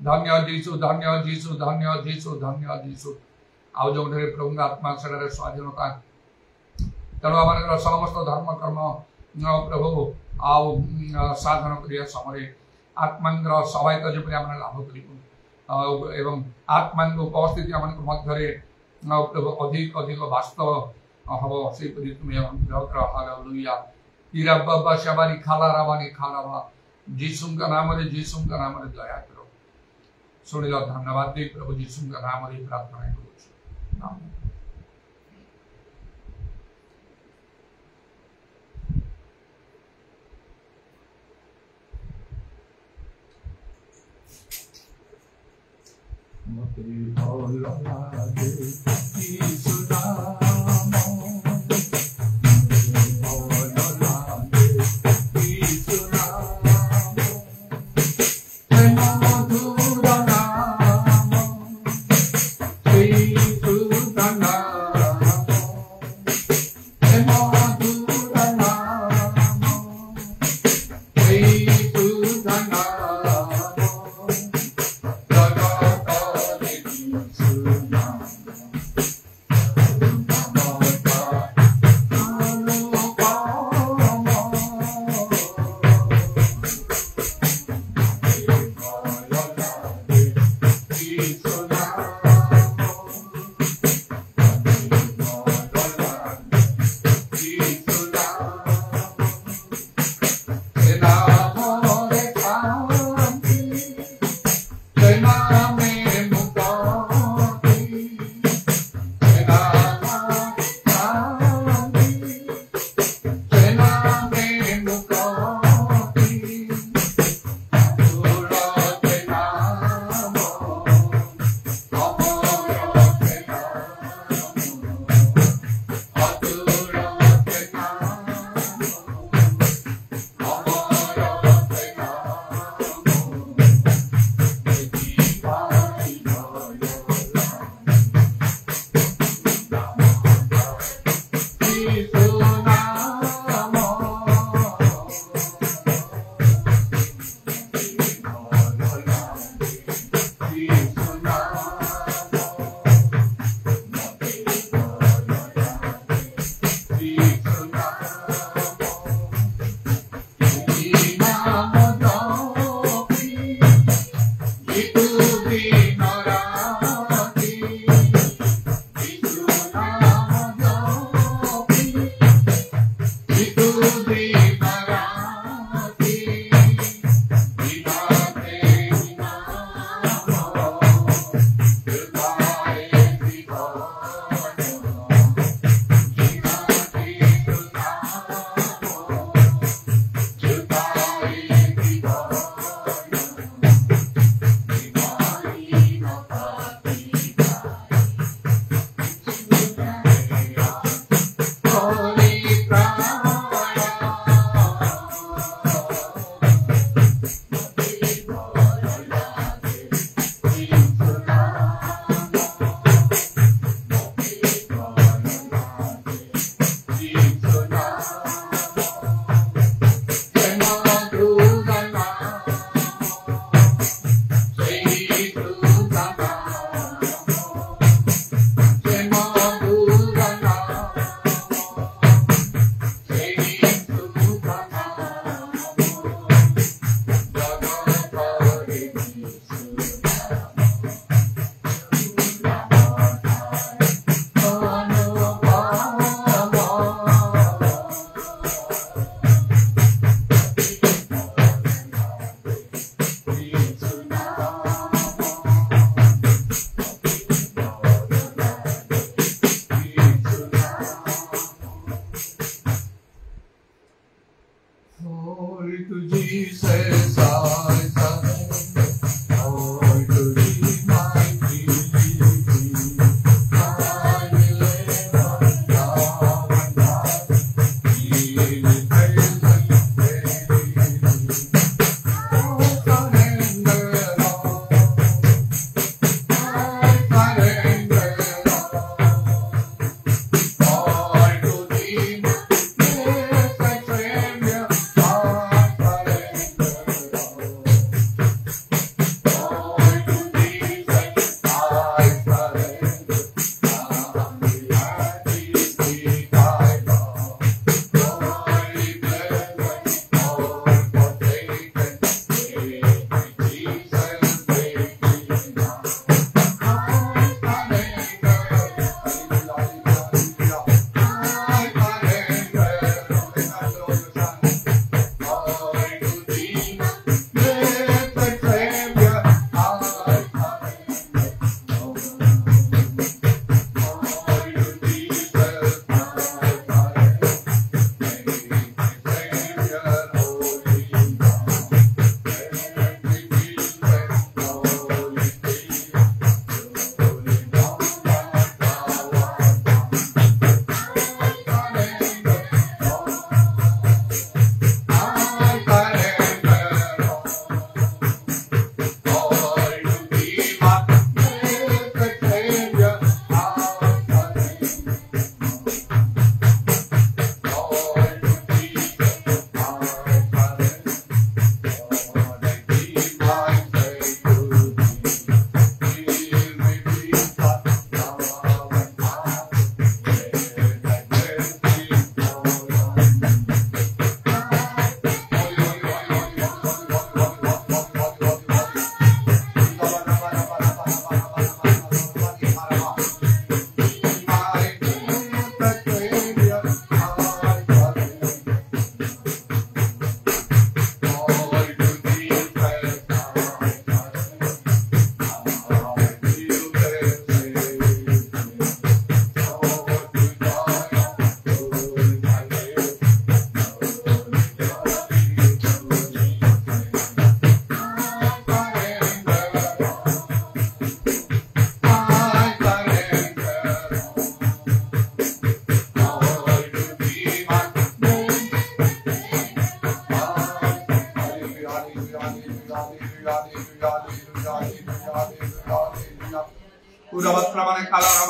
धन्यवाद यीशु, धन्यवाद यीशु, धन्यवाद यीशु, धन्यवाद यीशु। ଆଉ ଯେଉଁଠାରେ ପ୍ରଭୁଙ୍କ ଆତ୍ମା ସେଠାରେ ସ୍ୱାଧୀନତା। ତେଣୁ ଆମମାନଙ୍କର ସମସ୍ତ ଧର୍ମ କର୍ମ ପ୍ରଭୁ ଆଉ ସାଧନ କରିବା ସମୟରେ ଆତ୍ମାଙ୍କର ସହାୟତା ଯେପରି ଆମେ ଲାଭ କରିବୁ ଏବଂ ଆତ୍ମାଙ୍କ ଉପସ୍ଥିତି ଆମମାନଙ୍କ ମଧ୍ୟରେ ପ୍ରଭୁ ଅଧିକ ଅଧିକ ବାସ୍ତବ ହବ ସେହିପରି ତୁମେ ହାଲେଲୁୟା ଇରାବାବା ଶବାରି ଖାଲାରାବାନି ଖାଲାବା ଯୀଶୁଙ୍କ ନାମରେ ଦୟା କର। ଶୁଣିଲ ଧନ୍ୟବାଦ ଦେଇ ପ୍ରଭୁ ଯୀଶୁଙ୍କ ନାମରେ ପ୍ରାର୍ଥନା କରୁଛୁ। ଆମେନ୍। मते भल लागे यीशु नाम, भल लागे यीशु नाम, प्रेम मधुर नाम, यीशु नाम, प्रेम मधुर नाम, यीशु नाम।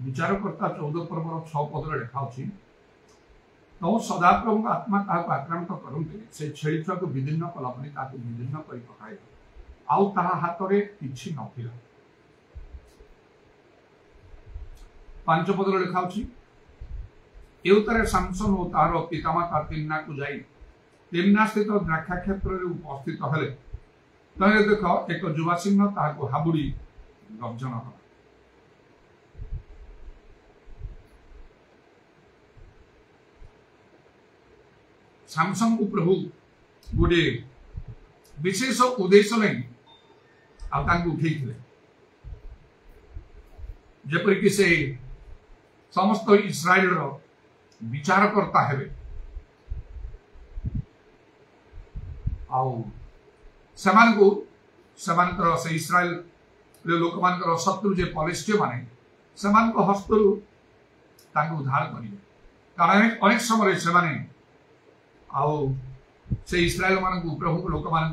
विचारकर्ता 14 पर्वर 6 पद लिखा अच्छी तो सदाप्रभु आत्मा क्या आक्रांत करते से छेली छुआ को विदीर्ण कलापनी विदीर्ण कर पकाए आउ ताहा हाथ में किछि नथिला 5 पद लिखा अच्छी एवतारे सामसन और तार पितामाता तिम्ना को जाई तिम्ना स्थित द्राक्षा क्षेत्र में उपस्थित हेले तहे देख एक जुवा सिंह ताको हाबुड़ी गर्जन कला सामसन को प्रभु गोटे विशेष उद्देश्य लगी उठे जपरिक से समस्त इस्राएल विचारकर्ता हेबे से इस्राएल लोक मान शत्रु जे पलिष्टीय माने हस्त उद्धार करेंगे कारण अनेक समय से इस्राएल मान प्रभु लोक मान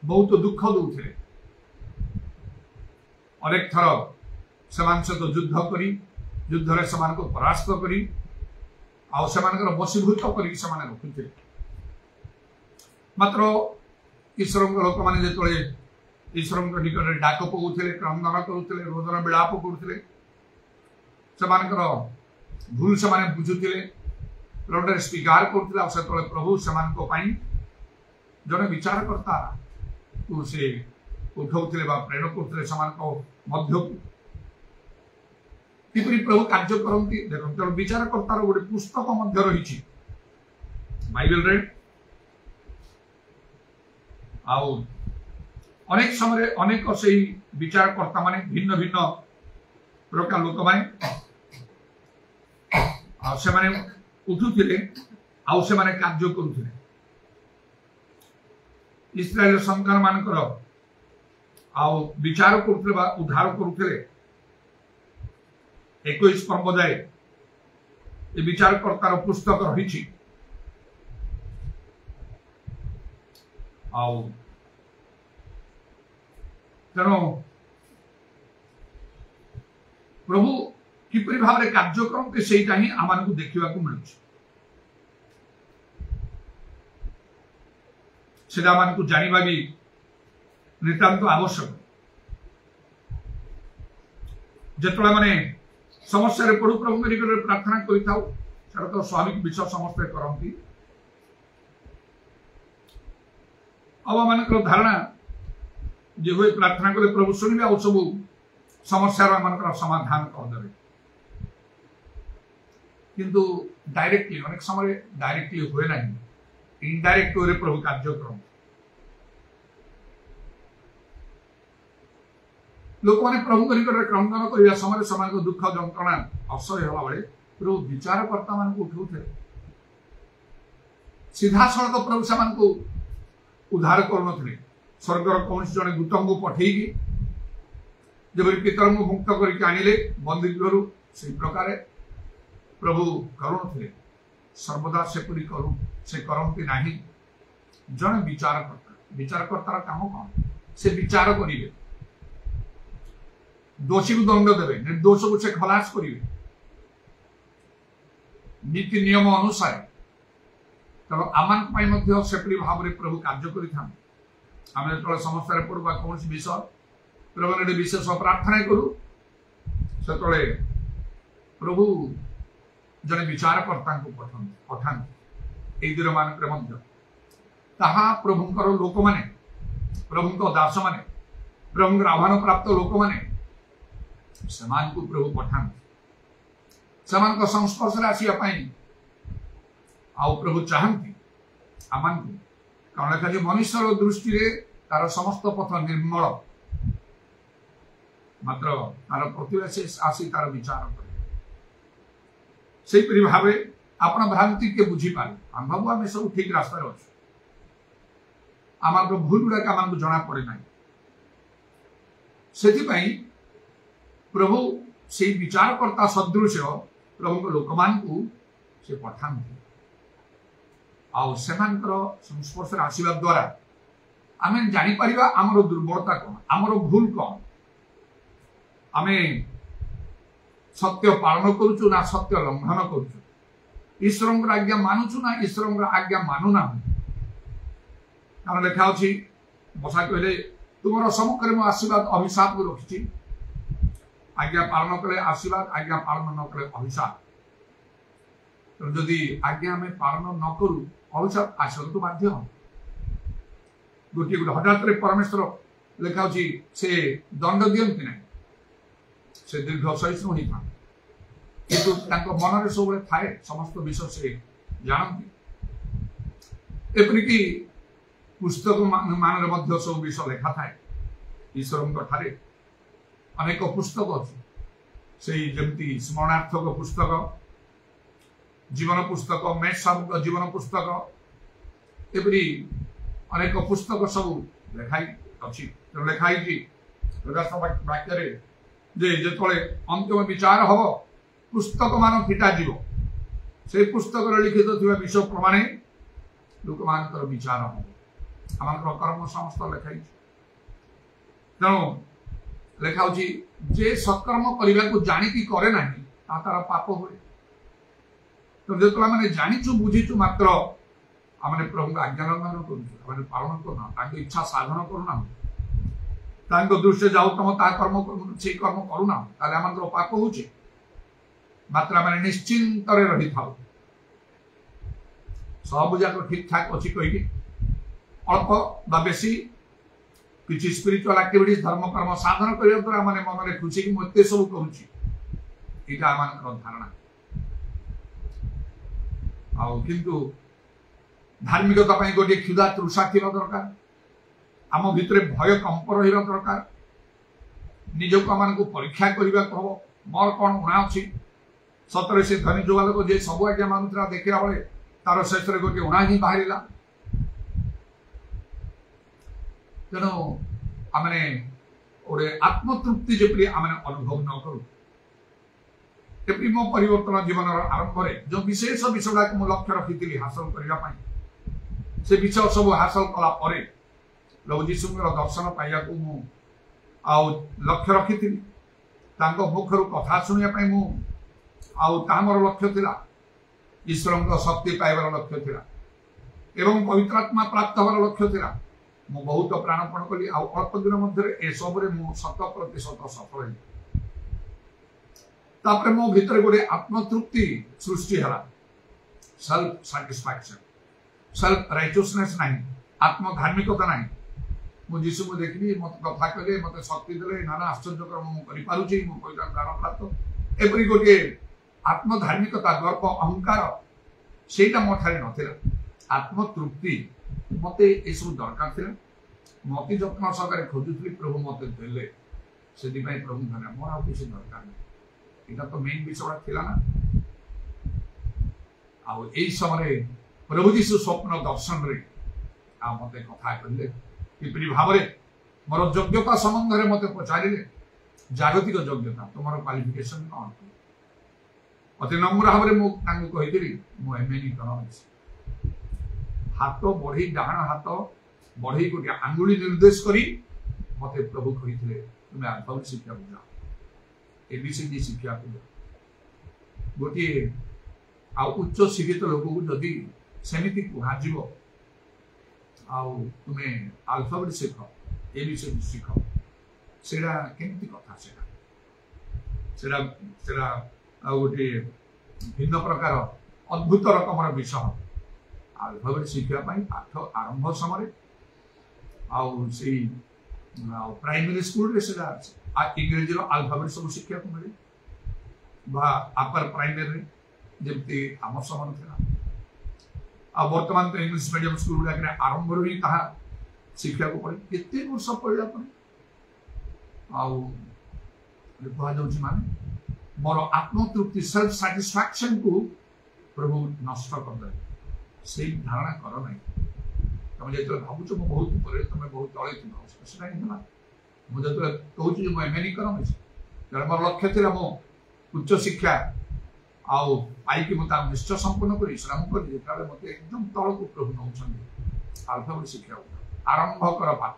बहुत दुख दौले अनेक थर सहित युद्ध करी युद्ध से परास्त करी वशीभूत कर रखुते मात्र ईश्वर लोक मैंने जो ईश्वर निकट डाक पकाउते क्रंदन करुले रोदन विलाप करुले भूल से बुझुते प्रभु स्वीकार करुले से प्रभु से जड़े विचारकर्ता को से उठाऊले प्रेरण करुले किपरि प्रभु कार्य करती देखो विचारकर्तार गोटे पुस्तक रही बाइबल रे अनेक समय अनेक से विचारकर्ता माने भिन्न भिन्न प्रकार लोक मैंने उठुले आने कार्य करुले इस्राएल संतान मानकर विचार करुले उद्धार करुले 21 पर्व जाए ये विचारकर्तार पुस्तक रही तेणु प्रभु किपरि भाव में कार्य करते सेटा ही आम देखा मिलूँ जाना भी नितांत आवश्यक जिते माने समस्या पड़ू प्रभु निकट प्रार्थना कर तो स्वाभाविक विषय समस्ते करती मान धारणा जे हुए प्रार्थना कले प्रभु शुणवे आ सब समस्या मान समाधान करदे किंतु डायरेक्टली अनेक समय डायरेक्टली हुए ना इनडायरेक्ट वे प्रभु कार्यक्रम लोक मैंने प्रभु निकट क्रंदन करने समय दुख जंत्रणा असह्य होगा बेले प्रभु विचारकर्ता मान उठाऊे सीधा सड़क प्रभु से उद्धार करुन स्वर्गर कौन जड़े दूत को पठेगी जब पितर को मुक्त करके आनिले बंदी गृह से प्रकार प्रभु करुन सर्वदा सेपरी करू से करती ना जड़े विचारकर्तार काम कौन से विचार करेंगे दोषी को दंड देवे निर्दोष को से खलास करेंगे नीति नियम अनुसार तेणु आम सेपरी भाव में प्रभु कार्य करें जो समस्या पड़ू कौन विषय प्रभु ने विशेष प्रार्थना करूँ से प्रभु जड़े विचारकर्ता को पठाते दिन मानक प्रभुंर लोक मैंने प्रभु दास मैंने प्रभुंर आह्वान प्राप्त लोक मैंने को प्रभु पठाते संस्पर्श आसवाई प्रभु चाहती आम कारण लिखा मनुष्य दृष्टि तार समस्त पथ निर्मल मात्र तार प्रतिभा से आसी तार विचार करे भाव आपण भ्रांति के बुझीपारे आम भाव आम सब ठीक रास्तार अच्छे आम भूल गुड़ाक आम जना पड़े ना से प्रभु से विचारकर्ता सदृश प्रभु लोक मान से पठाते संस्पर्श आसवा द्वारा आम जापर आमर दुर्बलता कौन आमर भूल कौन आमे सत्य पालन करूचु ना सत्य लंघन करूचु ईश्वर आज्ञा मानुचु ना ईश्वर आज्ञा मानु ना कारण लिखा अछि बसा कहले तुमर सम्मुखें मो आशीर्वाद अभिशाप को रखी आज्ञा पालन कले आशीर्वाद आज्ञा पालन न कले अभिशाप तो जदि आज्ञा आम पालन न करू अभिशाप आसर तो बाध्य गोटे गोटे हठात परमेश्वर लिखा से दंड दियंती ना से दीर्घ सहिष्णु होता किंतु मन में सब थाए समस्त विषय से जानती एपरिकी पुस्तक मान सब विषय लेखा थाए ईश्वर ठारे अनेक पुस्तक अच्छी से जमी स्मरणार्थक पुस्तक जीवन पुस्तक मेष साहू जीवन पुस्तक एपरी अनेक पुस्तक सब लेखाई अच्छी लेखाई वाक्य जिते अंतिम विचार हम पुस्तक मान फिटा जीव से पुस्तक लिखित थी विषय प्रमाण लोक मान विचार हम आम कर्म समस्त लेखाई तेणु लेखा जे सत्कर्म करने को जाणिकी करे ना तार पाप हुए तो जो मैंने जाचु बुझीचु मात्र आम प्रभु आज्ञा लंघन कर पालन करना इच्छा साधन करूना दृष्टि जाऊ तुम कर्म से कर्म करूना आम पाप हो मात्र आम निश्चिंत रही था सब जाक ठीक ठाक अच्छी कहीकि अल्प बेसी किसी स्पिरिचुअल एक्टिविटी धर्म कर्म साधन करने द्वारा मैंने मन में खुशी कि मुझे सब करुँचा आम धारणा किंतु धार्मिकता गोटे क्षुधा तृषा थी दरकार आम भितर भय कंप रहा दरकार निजक आम को परीक्षा करने को हम मोर कौन उणा अच्छी सतरे से धनी जुवा लोक जे सब आज्ञा मानुला देखा बेले तार शेष गोटे उणा ही बाहर तेणु आम गोटे आत्मतृप्ति जपरी आम अनुभव न करूँ एपरी मो परिवर्तन जीवन आरंभ में जो विशेष विषय गुड़ाक मुझे लक्ष्य रखी हासिल करने से विषय सब हासिल कलापर प्रभु जीशु दर्शन पाइबा मुझे लक्ष्य रखी मुखर कथा शुणापी मोर लक्ष्य था ईश्वर शक्ति पाइबार लक्ष्य था एवं पवित्र आत्मा प्राप्त हमार लक्ष्य था मु बहुत प्राणपण कली अल्प दिन मध्य सबरे मु 100% सफल तापर मो भीतर गोटे आत्मतृप्ति सृष्टि है सेल्फ सैटिस्फैक्शन सेल्फ राइटियसनेस नहीं आत्मधार्मिकता नहीं मुझे जीशु को देखली मत कथा कले मत शक्ति देले नाना आश्चर्यक्रम मुझे पवित्र दान प्राप्त एपरी गोटे आत्मधार्मिकता गर्व अहंकार से मो ठारे नाला आत्मतृप्ति मत ये सब दरकार थी मत जत्न सहकार खोजुली प्रभु मत देले से प्रभु धन्यवाद मोर आ किसी दरकार नहीं यहाँ तो मेन विषय थिला ना आई समय प्रभु जीशु स्वप्न दर्शन रे मत कथा कहले किपरि भाव मोर योग्यता संबंध में मत पचारे जागतिक योग्यता तुम क्वालिफिकेशन कौन अति नम्र भाव में कही मुझे हाथ बढ़ी डाण हाथ बढ़ी गोटे आंगुली निर्देश करी मत प्रभु कही तुम्हें अल्फाबेट शिक्षा को जाओ एबीसीडी शिक्षा को गोटे उच्च शिक्षित लोक को जदि सेमिति कहुव तुम्हें अल्फाबेट शिख एबीसीडी शिख सेड़ा केमती कथा सेड़ा गोटे भिन्न प्रकार अद्भुत रकम विषय अल्फाबेट शिखापी पाठ आरंभ समय से प्राइमरी स्कूल इंग्रेजी अल्फाबेट सब शिक्षा को मिले अपर प्राइमरी जमती आम समय था बर्तमान तो इंग्लिश मीडियम स्कूल गुड़ा आरंभ ही शिक्षा को पड़े केते वर्ष पढ़ला कहुँ माने मोर आत्मतृप्ति सेल्फ सैटिस्फैक्शन को प्रभु नष्ट करदे से धारणा कर ना तुम जो भावुच मु बहुत ऊपर तुम बहुत तले थी मुझे कहूँ मुझे नहीं कर मोर लक्ष्य थी मो उच्च शिक्षा आई मुझे निश्चय संपूर्ण कर श्रम कर मत एकदम तल को प्रभु नौ अल्फाबेट शिक्षा आरंभ कर पाठ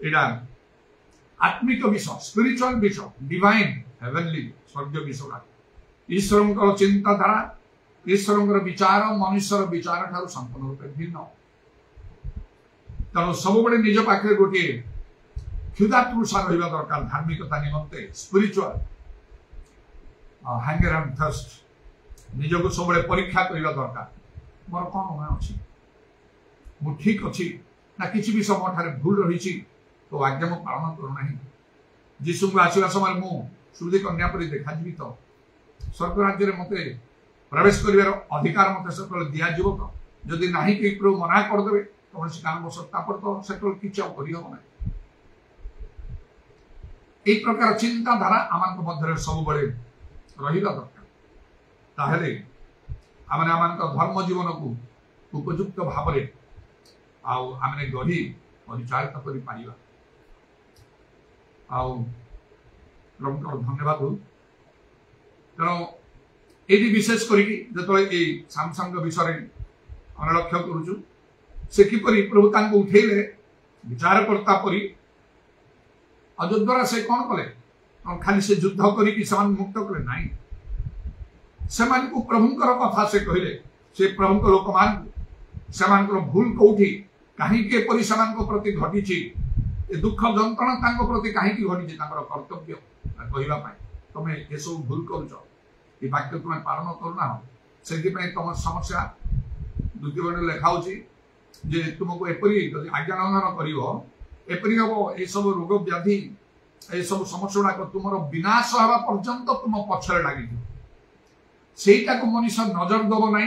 यहाँ आत्मिक विषय स्पिरिचुअल विषय डिवाइन हेवनली स्वर्ग विषय ईश्वर चिंताधारा ईश्वर विचार मनुष्यर विचार ठार संपूर्ण रूप भिन्न तेणु सब बड़े निज पाखे गोटे क्षुधा तृषा रहा दरकार धार्मिकता निमंते स्पिरिचुअल हंगर एंड थर्स्ट निजक सब परीक्षा करने दरकार मोर कौन मैं अच्छी मु ठीक अच्छी ना किसी भी समय भूल रही तो आज्ञा मु पालन करूना जीशु को आसवा समय मु सुधी कन्या परी देखाजी तो स्वर्ग राज्य में मत प्रवेश कर अधिकार मत से दिज्व तो जदि ना कि प्रभु मना करदे कौन कारणवश तो से किसी करना एक प्रकार चिंताधारा आम मध्य सब रहा दरकार आम धर्म जीवन को उपयुक्त भाव आम गढ़ी परिचालित कर प्रभु धन्यवाद हो तेणु ये विशेष करके सामसंग विषय आम लक्ष्य करुचु से किपरि प्रभु तांको उठेले विचारकर्ता परी अद्वारा से कौन कले खाली से युद्ध करके मुक्त कले नाई से प्रभुंकर कथा से कहले से प्रभु लोक मान भूल कौटी कहीं प्रति घटी दुख जंत्रणा प्रति कहीं घटी कर्तव्य कहवाई तुम ये सब भूल कर वाक्य तुम पालन करना से तुम समस्या द्वितीय लेखा जे तुमको एपरी आज्ञा लंघन करपरी हम ये सब रोग व्याधि ये सब समस्या गुड़ाक तुम विनाश हवा पर्यंत तुम पछरे लगी सेटा को मनुष्य नजर दब ना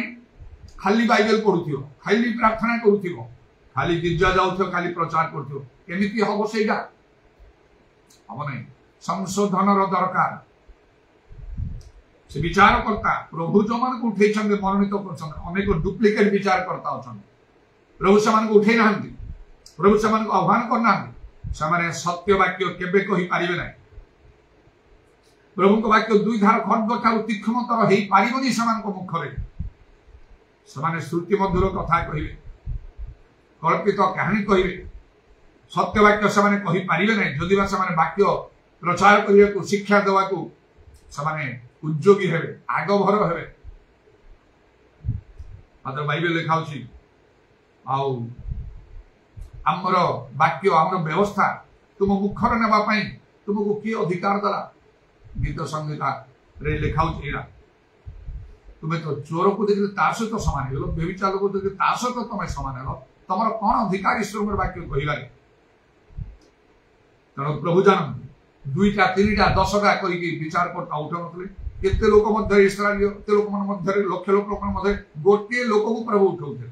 खाली बाइबल पढ़ुथियो खाली प्रार्थना करुथियो खाली गिरजा जाउथियो खाली प्रचार करथियो केमिति हबो सेटा हम नहीं संशोधन दरकार से विचार करता प्रभु जो मान को उठे मनोनीत कर अनेक डुप्लिकेट विचार करता अच्छा प्रभु से उठे ना प्रभु से आह्वान करना से सत्य वाक्य केबे कहि पारिबे ना प्रभु वाक्य दुई धार खंड ठार तीक्ष्णतर हो पारिबनी से मुखरे से श्रुति मधुर कथा कहे कल्पित कहानी कहे सत्य वाक्य से कहि पारिबे ना जदि से वाक्य प्रचार करने को शिक्षा देवा को से उद्योगी हेबे आगभर हेबे मात्र बाइबल लिखा आमर वाक्य आमर व्यवस्था तुम मुखर नापी तुमको किए अधिकार दला गीत संगीता रे लिखा तुम्हें तो चोर को देखिए तार सहित सामान हेल व्यभिचार को देखिए तार सहित तुम सामान हेल तुम कौन अधिकार ईश्वर वाक्य कहबारे तेणु प्रभु जानते दुईटा तीनटा 10टा करके विचार करता उठाऊ केते लोक मध्य इस्राएल एते लोक मन मध्य लक्ष लोक मध्य गोटे लोक को प्रभु उठाउथे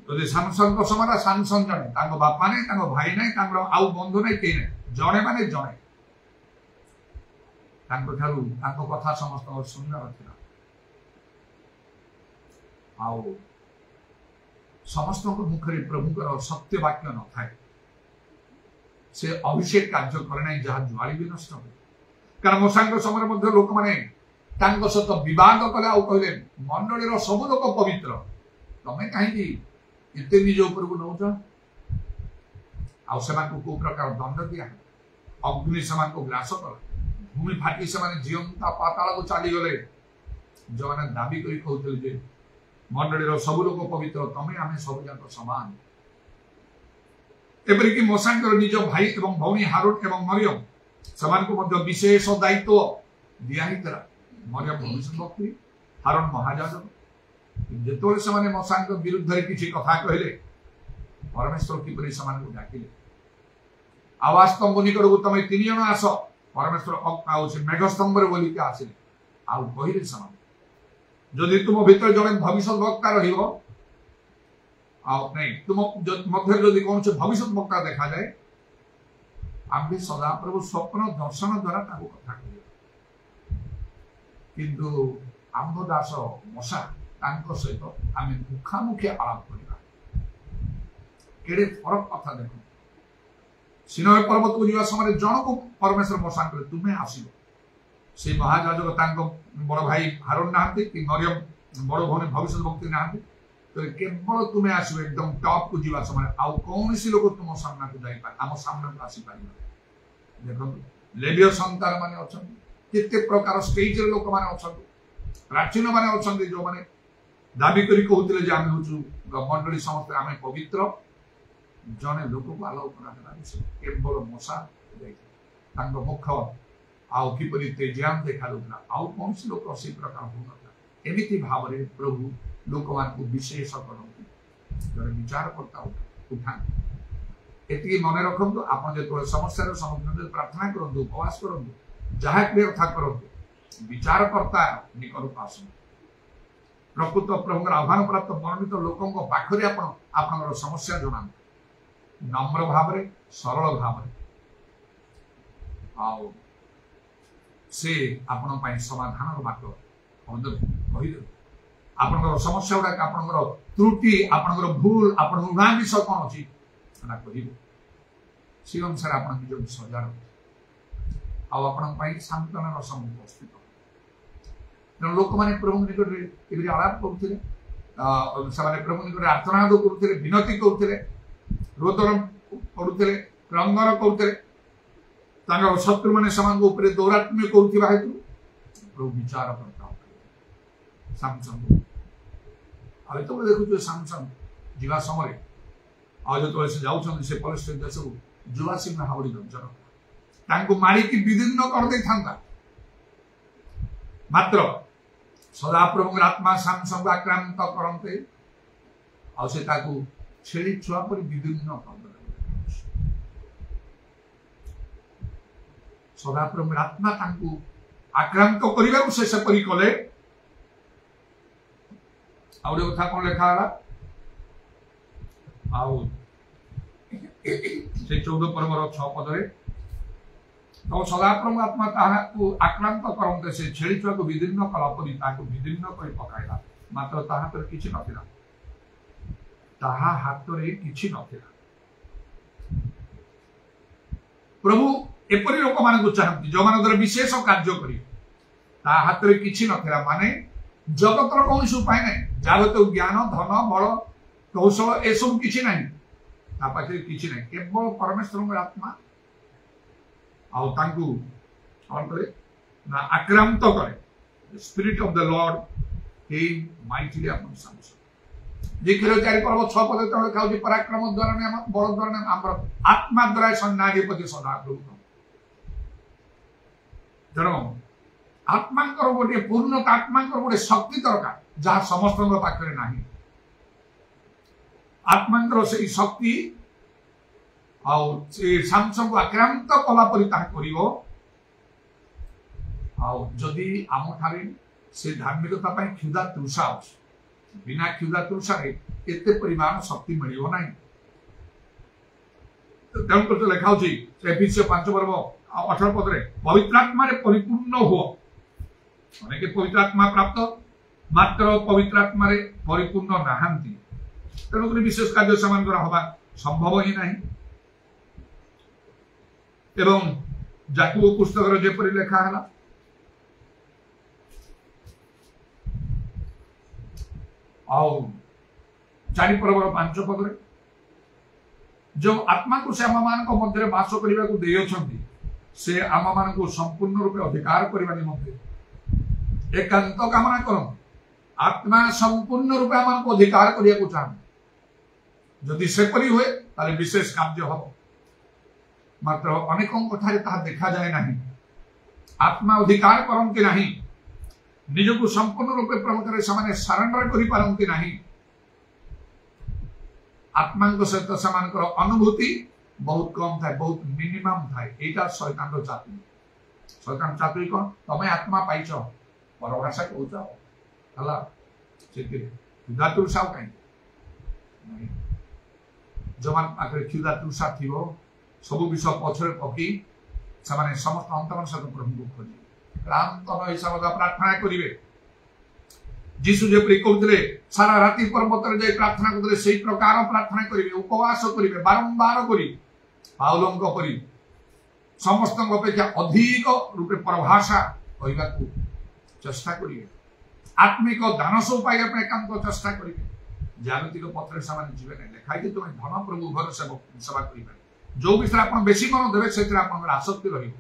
जदि सामसन को समारा सामसन जने तांको बापा नै तांको भाई नै तांको आउ बंधु नै के नै जणे माने जणे तांको ठारू तांको कथा समस्त सुंदर थिला आउ समस्त को मुखरे प्रभुकर सत्य वाक्य न थाए से अभिषेक कार्य करे जहाँ जुआली भी नष्ट हो कारण मोसांग समय मध्य लोक मैंने सहित बद कले आ कहले मंडली सब लोक पवित्र तमें कहीं एत निज उपर को नौच को प्रकार दंड दिया अग्नि से ग्रास कला भूमि फाटी से जीवंता पाताल को चलीगले जो मैंने दाबी कर कहते मंडली सब लोक पवित्र तमें आम सब जाक समान एपरिक मोसांकर निज भाई एवं भौणी हारून एवं मरियम से विशेष दायित्व दिखाई मरियम भविष्य वक्त्री हारून महाजाजक जिते से मोसांक विरुद्ध किसी कथा कहले परमेश्वर किपरि डाकिले आवाज स्तंभ निकट को तुम 3 जन आस परमेश्वर मेघस्तंभ बोलिक आसिले आउ कहले जदि तुम भीतर जड़े भविष्य वक्ता रहिबो नहीं तुम मध्य जदि कौन से भविष्य वक्ता देखा जाए आम सदा प्रभु स्वप्न दर्शन द्वारा कथा कह किंतु आंब दास मशा सहित आम मुखामुखी आलाप करवा केड़े फरक कथा देख सिनय पर्वत को जावा समय जन को परमेश्वर मशा करे तुम्हें आसो से महाजाजक बड़ भाई हारून ना कि मरियम बड़ भौणी भविष्य वक्ती ना तो केवल तुम्हें आसो एकदम टॉप को जीवा समय आउ कौन सी लोग तुम सामना को जाई पार आम सामना को आसी पार देखो लेविय संतान माने अछन केते प्रकार स्टेज रे लोक माने अछन प्राचीन माने अछन जो माने दाबी करी कहउतिले जे आमे होचु मंडली समस्त आमे पवित्र जने लोक को अलाउ करा केवल मशा तांग मुख आउ किपरि तेजाम देखा दुना आउ कौन सी लोक से प्रकार होनता एमिति भावरे प्रभु लोक मान को विशेष करंती जने विचार करता उठा एति मन रखंतु आपण जे समस्या रो समाधान प्रार्थना करंतु उपवास करंतु जहा के कथा करंतु विचार करता निकट पास प्रकृत प्रभु आह्वान प्राप्त मनोनीत लोकों पाखरे आपण समस्या जनान नम्र भाव सरल भाव आओ से आपण पाई समाधान बाट कहीदे आपण समस्या गुड़ा आपण त्रुटि आपण भूल आपण उड़ा विषय कौन अच्छी कहे से अनुसार आप निज सजार आपण सांत्वनार समय उपस्थित तेणु लोक मैंने प्रभु निकट आलाप करुले प्रभु निकट आर्तनाद करुले विनती करुले रोदन करुले क्रंदन करुले शत्रु मैंने दौरात्म्य करुवा हेतु प्रभु विचार करता सामसन आगे तो देखु सामसन जीवा समय आज जो से जाऊँ से पलिस्टाइन देश को जुआसिम हावड़ी जन मारिकी विदीर्ण कर दे था मात्र सदाप्रभु आत्मा सामसन आक्रांत करते छेड़ी छुआ पर विदीर्ण कर सदाप्रभु आत्मा आक्रांत करने से सेपरी कले आउे कथा कौन लिखा से 14 पर्वर 6 पदरे तो सदाप्रभु आत्मा आक्रांत करते से छेड़ी छुआ को विदीर्ण कलापरी विदीर्ण कर पकाइला मात्र ता हाथ में किछि नथिला ताहा हाथ में किछि नथिला प्रभु एपरी लोक मान चाहती जो मान द्वारा विशेष कार्य करी ता हाथ में किछि नथिला माने जगतर कौन उपाय ना जगत ज्ञान धन बल कौशल ए सब किछि नहीं ता पाखे किछि नहीं केवल परमेश्वर आत्मा आउ तांकु कौन करे ना आक्रांत करे spirit of the lord came mightily upon Samson देखिरो 4 पर्व 6 पद तळे खाउची पराक्रम द्वारा ने बल द्वारा ने हमर आत्मा द्वारा सन्नाधिपति सदा प्रभु जरो आत्मा गोटे पूर्ण आत्मा गोटे शक्ति दरकार जहाँ समस्त पाखे ना आत्मा से शक्ति सामसन को आक्रांत कलापरी जदि आम ठारे से धार्मिकता क्षुधा तृषा बिना क्षुधा तृषा एत परिमाण शक्ति मिल ना तेणुकर लिखा एफिसियो 5 पर्व 18 पदरे पवित्रात्मा परिपूर्ण हो अनेक पवित्रात्मा प्राप्त मात्र पवित्रात्मा परिपूर्ण नहांती तेणुक विशेष कार्य से हवा संभव ही नहीं एवं जाकूब पुस्तक जेपरी लेखा है 4 पर्वर 5 पदरे जो आत्मा को से आम मान मध्य बास करने को दे से आम मान को संपूर्ण रूपे अधिकार करने निमंते एकांत कामना कर आत्मा संपूर्ण रूपे आम अधिकार करने को चाहते जदि सेपरी हुए ताले विशेष कार्य हम मात्र अनेक कथा देखा जाए नहीं आत्मा अधिकार करती नहीं निजक संपूर्ण रूपे प्रभुत्व से सरेंडर कर पारती नहीं आत्मा सहित से अनुभूति बहुत कम थाए बहुत मिनिमम थाए यहाँ शैतान चातुरी शैतान चातुरी कौन तमें आत्मा पाइच परभाषा कहला क्षुधा तृषा कहीं जो मान पाखे क्षुधा तृषा थी सब विषय पछरे पकी से समस्त अंतरण सहित प्रभु को खोजे क्लांत हिसाब प्रार्थना करेंगे जीशु जपरी कहते सारा राति पर्वत जाए प्रार्थना करते से प्रकार प्रार्थना करेंगे उपवास करेंगे बारंबार करी पाउलों परी समस्त अपेक्षा अधिक रूपे परभाषा कहवाक चेष्टा करेंगे आत्मिक दान सब पाइबा एकांत चेष्टा करेंगे ଜାଗତିକ ପଥରେ ସେମାନେ ଯିବେ ନାହିଁ। ଲେଖା ହେଇଛି ତୁମେ ଧନ ପ୍ରଭୁ ଘର ସେବା କରିପାରେ। ଯୋଉ ବିଷୟରେ ଆପଣ ବେଶୀ ମନ ଦେବେ ସେଥିରେ ଆପଣଙ୍କର ଆସକ୍ତି ରହିବ।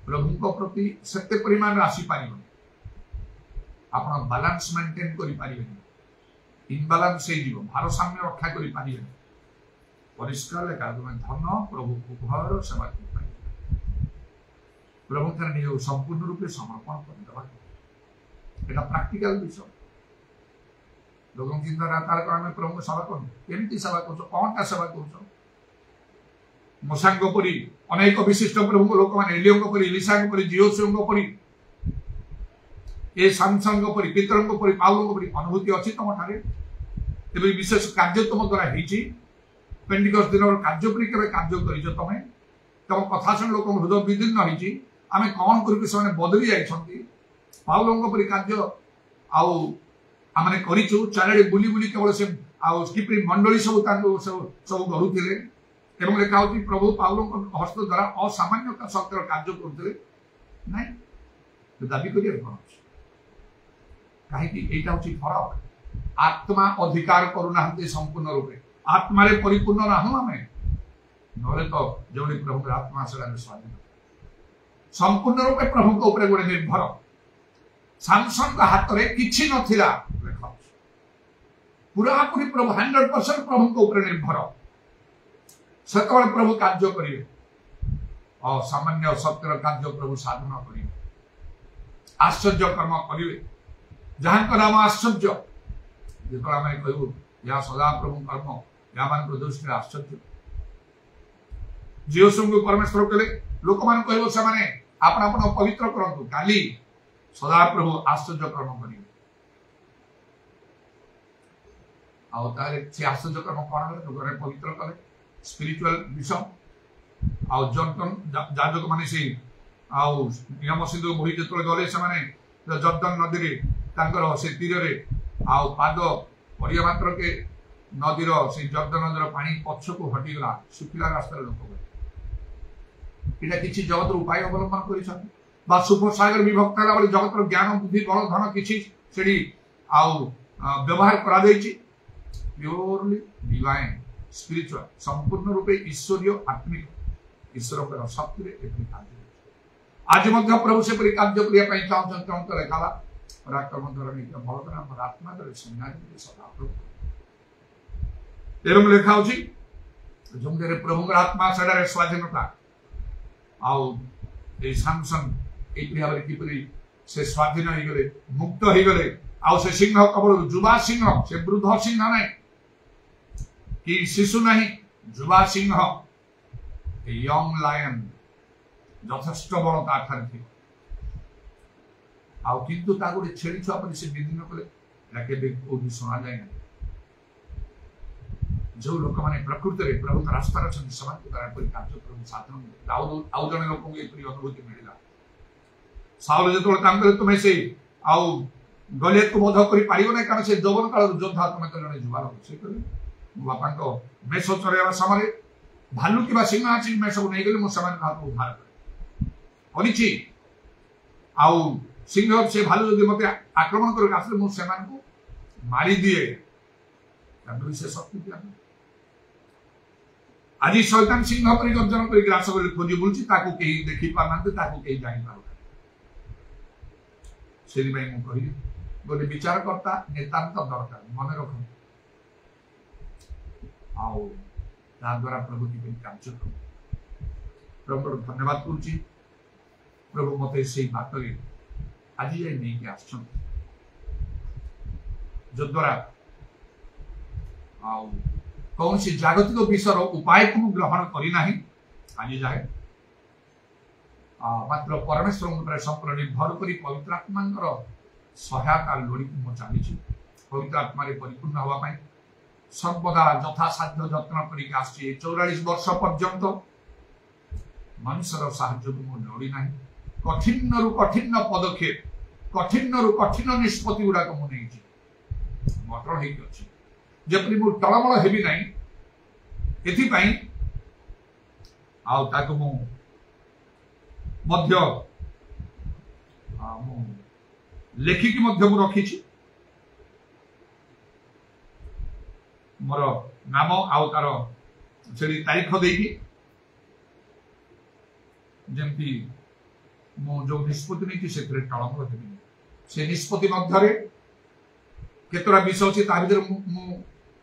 ପ୍ରଭୁଙ୍କ ପ୍ରତି ସେତେ ପରିମାଣରେ ଆସିପାରିବନି। ଆପଣ ବାଲାନ୍ସ ମେଣ୍ଟେନ କରିପାରିବେନି, ଇନବାଲାନ୍ସ ହେଇଯିବ, ଭାରସାମ୍ୟ ରକ୍ଷା କରିପାରିବେନି। ପରିଷ୍କାର ଲେଖା ତୁମେ ଧନ ପ୍ରଭୁ ଉଭୟର ସେବା କରିପାରିବ। ପ୍ରଭୁ ଠାରେ ନିଜକୁ ସମ୍ପୂର୍ଣ୍ଣ ରୂପେ ସମର୍ପଣ କରିଦେବା, এটা ପ୍ରାକ୍ଟିକାଲ ବିଷୟ। ଲୋକଙ୍କ ଚିନ୍ତାଧାରା ଆମେ ପ୍ରଭୁଙ୍କ ସେବା କରୁଛୁ, କେମିତି ସେବା କରୁଛ, କଣଟା ସେବା କରୁଛ? ମୋସାଙ୍କ ପରି ଅନେକ ବିଶିଷ୍ଟ ପ୍ରଭୁଙ୍କ ଲୋକମାନେ ଏଲିୟଙ୍କ ପରି, ଏଲିସାଙ୍କ ପରି, ଜିଓସୁଙ୍କ ପରି, ଏ ସାମସନଙ୍କ ପରି, ପିତରଙ୍କ ପରି, ପାଉଲଙ୍କ ପରି ଅନୁଭୂତି ଅଛି ତମ ଠାରେ? ଏବେ ବିଶେଷ କାର୍ଯ୍ୟ ତମ ଦ୍ୱାରା ହେଇଛି? ପେଣ୍ଟିକଷ୍ଟ ଦିନର କାର୍ଯ୍ୟ ପରି କେବେ କାର୍ଯ୍ୟ କରିଛ ତମେ? ତମ କଥା ଶୁଣି ଲୋକଙ୍କ ହୃଦୟ ବିଦୀର୍ଣ୍ଣ ହେଇଛି, ଆମେ କଣ କରିବୁ ସେମାନେ ବଦଳି ଯାଇଛନ୍ତି? ପାଉଲଙ୍କ ପରି କାର୍ଯ୍ୟ ଆଉ ଆମେ କରିଛୁ। ଚାରିଆଡେ ବୁଲି ବୁଲି କେବଳ ସେ ଆଉ କିପରି ମଣ୍ଡଳୀ ସବୁ ତାଙ୍କୁ ସବୁ ଗଢୁଥିଲେ। ଏବଂ ଲେଖା ହଉଛି ପ୍ରଭୁ ପାଉଲଙ୍କ ହସ୍ତ ଦ୍ୱାରା ଅସାମାନ୍ୟ ଶକ୍ତିର କାର୍ଯ୍ୟ କରୁଥିଲେ। ନାଇଁ, ଦାବି କରିବା କଣ ଅଛି? କାହିଁକି? ଏଇଟା ହଉଛି ଫରକ। ଆତ୍ମା ଅଧିକାର କରୁନାହାନ୍ତି ସମ୍ପୂର୍ଣ୍ଣ ରୂପେ, ଆତ୍ମାରେ ପରିପୂର୍ଣ୍ଣ ନାହୁଁ ଆମେ। ନହେଲେ ତ ଯୋଉଠି ପ୍ରଭୁଙ୍କର ଆତ୍ମା ସେଠାରେ ସ୍ୱାଧୀନ, ସମ୍ପୂର୍ଣ୍ଣ ରୂପେ ପ୍ରଭୁଙ୍କ ଉପରେ ଗୋଟେ ନିର୍ଭର। ସାମସନଙ୍କ ହାତରେ କିଛି ନଥିଲା, ପୁରାପୁରି ପ୍ରଭୁ 100% ପ୍ରଭୁଙ୍କ ଉପରେ ନିର୍ଭର। ସେତେବେଳେ ପ୍ରଭୁ କାର୍ଯ୍ୟ କରିବେ, ଅସାମାନ୍ୟ ସତ୍ୟର କାର୍ଯ୍ୟ ପ୍ରଭୁ ସାଧନ କରିବେ, ଆଶ୍ଚର୍ଯ୍ୟ କର୍ମ କରିବେ, ଯାହାଙ୍କ ନାମ ଆଶ୍ଚର୍ଯ୍ୟ। ଯେତେବେଳେ ଆମେ କହିବୁ ଏହା ସଦା ପ୍ରଭୁ କର୍ମ, ଏହାମାନଙ୍କ ଦୃଷ୍ଟିରେ ଆଶ୍ଚର୍ଯ୍ୟ। ଜିଓସୁଙ୍କୁ ପରମେଶ୍ୱର କହିଲେ, ଲୋକମାନଙ୍କୁ କହିବ ସେମାନେ ଆପଣ ଆପଣ ପବିତ୍ର କରନ୍ତୁ, କାଲି ସଦାପ୍ରଭୁ ଆଶ୍ଚର୍ଯ୍ୟ କର୍ମ କରିବେ। ଆଉ ତାହେଲେ ସେ ଆଶ୍ଚର୍ଯ୍ୟ କର୍ମ କଣ କଲେ? ଲୋକମାନେ ପବିତ୍ର କଲେ, ସ୍ପିରିଚୁଆଲ ବିଷୟ। ଆଉ ଜର୍ଦ୍ଦନ ଯାଜକ ମାନେ ସେ ଆଉ ନିୟମ ସିନ୍ଧୁ ବହି ଯେତେବେଳେ ଗଲେ, ସେମାନେ ଜର୍ଦ୍ଦନ ନଦୀରେ ତାଙ୍କର ସେ ତୀରରେ ଆଉ ପାଦ ପଡ଼ିବା ମାତ୍ରକେ ନଦୀର ସେ ଜର୍ଦ୍ଦନ ନଦୀର ପାଣି ପଛକୁ ହଟିଗଲା, ଶୁଖିଲା ରାସ୍ତାରେ ଲୋକ ଗଲେ। ଏଇଟା କିଛି ଜଗତର ଉପାୟ ଅବଲମ୍ବନ କରିଛନ୍ତି ବା ସୁପସାଗର ବିଭକ୍ତ ହେଲା ଭଳି ଜଗତର ଜ୍ଞାନ ବୁଦ୍ଧି ବଳ ଧନ କିଛି ସେଠି ଆଉ ବ୍ୟବହାର କରାଯାଇଛି। ପ୍ୟୁରଲି ଡିଭାଇନ୍ ସ୍ପିରିଚୁଆଲ, ସମ୍ପୂର୍ଣ୍ଣ ରୂପେ ଈଶ୍ୱରୀୟ ଆତ୍ମିକ, ଈଶ୍ୱରଙ୍କର ଶକ୍ତିରେ ଏପରି କାର୍ଯ୍ୟ। ଆଜି ମଧ୍ୟ ପ୍ରଭୁ ସେପରି କାର୍ଯ୍ୟ କରିବା ପାଇଁ ଚାହୁଁଛନ୍ତି। ଅନ୍ତ ଲେଖାଲା ପରାକ୍ରମ ଧର ନିଜ ବଳଧର ଆମର ଆତ୍ମା ଧରେ ସନ୍ନ୍ୟାସୀ ସଦାପ୍ରଭୁ। ଏବଂ ଲେଖା ହଉଛି ଯେଉଁଠାରେ ପ୍ରଭୁଙ୍କର ଆତ୍ମା ସେଠାରେ ସ୍ୱାଧୀନତା। ଆଉ এই ସାମସନ ଏଇପରି ଭାବରେ କିପରି ସେ ସ୍ୱାଧୀନ ହେଇଗଲେ, ମୁକ୍ତ ହେଇଗଲେ। ଆଉ ସେ ସିଂହ କବଳରୁ, ଯୁବା ସିଂହ, ସେ ବୃଦ୍ଧ ସିଂହ ନାହିଁ କି ଶିଶୁ ନାହିଁ, ଯୁବା ସିଂହ, ୟଙ୍ଗ ଲାୟନ, ଯଥେଷ୍ଟ ବଳ ତା ଠାରେ ଥିବ। ଆଉ କିନ୍ତୁ ତାକୁ ଗୋଟେ ଛେଳି ଛୁଆ ପରି ସେ ବିଦୀର୍ଣ୍ଣ କଲେ, ଏହା କେବେ କୋଉଠି ଶୁଣାଯାଏ ନାହିଁ। ଯୋଉ ଲୋକମାନେ ପ୍ରକୃତରେ ପ୍ରଭୁଙ୍କ ରାସ୍ତାରେ ଅଛନ୍ତି ସେମାନଙ୍କ ଦ୍ୱାରା ଏପରି କାର୍ଯ୍ୟ ପ୍ରଭୁ ସାଧନ। ଆଉ ଜଣେ ଲୋକଙ୍କୁ ଏପରି ଅନୁଭୂତି ମିଳିଲା। ସାଉଲ ଯେତେବେଳେ ତାଙ୍କୁ ତୁମେ ସେ ଆଉ ଗଲିଆତକୁ ବଧ କରିପାରିବ ନାହିଁ, କାରଣ ସେ ଯୌବନ କାଳର ଯୋଦ୍ଧା, ତୁମେ ତ ଜଣେ ଯୁବା ଲୋକ। ସେ କହିଲେ ମୋ ବାପାଙ୍କ ମେଷ ଚରେଇବା ସମୟରେ ଭାଲୁ କିମ୍ବା ସିଂହ ଆସି ମେଷକୁ ନେଇଗଲେ, ମୁଁ ସେମାନଙ୍କ ହାତକୁ ଉଦ୍ଧାର କରିଛି। ଆଉ ସିଂହ ସେ ଭାଲୁ ଯଦି ମତେ ଆକ୍ରମଣ କରି ଆସିଲେ, ମୁଁ ସେମାନଙ୍କୁ ମାରିଦିଏ। ତାଙ୍କର ସେ ଶକ୍ତି ଦିଆଯାଏ। ଆଜି ଶୈତାନ ସିଂହ ପରି ଗର୍ଜନ କରି ଗ୍ରାସ କରି ଖୋଜି ବୁଲୁଛି, ତାକୁ କେହି ଦେଖି ପାରୁନାହାନ୍ତି, ତାକୁ କେହି ଜାଣିପାରୁନାହାନ୍ତି। ସେଥିପାଇଁ ମୁଁ କହିଲି ଗୋଟେ ବିଚାରକର୍ତ୍ତା ନିତାନ୍ତ ଦରକାର, ମନେ ରଖନ୍ତୁ। ଆଉ ତା ଦ୍ୱାରା ପ୍ରଭୁ କିପରି କାର୍ଯ୍ୟ କରୁ। ପ୍ରଭୁଙ୍କର ଧନ୍ୟବାଦ କରୁଛି। ପ୍ରଭୁ ମତେ ସେଇ ବାଟରେ ଆଜି ଯାଇ ନେଇକି ଆସିଛନ୍ତି, ଯଦ୍ୱାରା ଆଉ କୌଣସି ଜାଗତିକ ବିଷୟର ଉପାୟକୁ ମୁଁ ଗ୍ରହଣ କରିନାହିଁ ଆଜି ଯାଏ। ମାତ୍ର ପରମେଶ୍ୱରଙ୍କ ଉପରେ ସମ୍ପୂର୍ଣ୍ଣ ନିର୍ଭର କରି ପବିତ୍ର ଆତ୍ମାଙ୍କର ସହାୟତା ଲୋଡ଼ିକି ମୁଁ ଚାଲିଛି। ପବିତ୍ର ଆତ୍ମାରେ ପରିପୂର୍ଣ୍ଣ ହେବା ପାଇଁ ସର୍ବଦା ଯଥାସାଧ୍ୟ ଯତ୍ନ କରିକି ଆସିଛି। 44 ବର୍ଷ ପର୍ଯ୍ୟନ୍ତ ମନୁଷ୍ୟର ସାହାଯ୍ୟକୁ ମୁଁ ଲୋଡ଼ି ନାହିଁ। କଠିନରୁ କଠିନ ପଦକ୍ଷେପ, କଠିନରୁ କଠିନ ନିଷ୍ପତ୍ତି ଗୁଡାକ ମୁଁ ନେଇଛି। ମଟର ହେଇକି ଅଛି, ଯେପରି ମୁଁ ଟଳମଳ ହେବି ନାହିଁ। ଏଥିପାଇଁ ଆଉ ତାକୁ ମୁଁ ମଧ୍ୟ ମୁଁ ଲେଖିକି ମଧ୍ୟ ମୁଁ ରଖିଛି। मोर नाम आउ तार से तारीख देकी जमती मु जो निष्पत्ति नहीं से टलम देवी से निष्पत्ति मध्य केतरा विषय अच्छी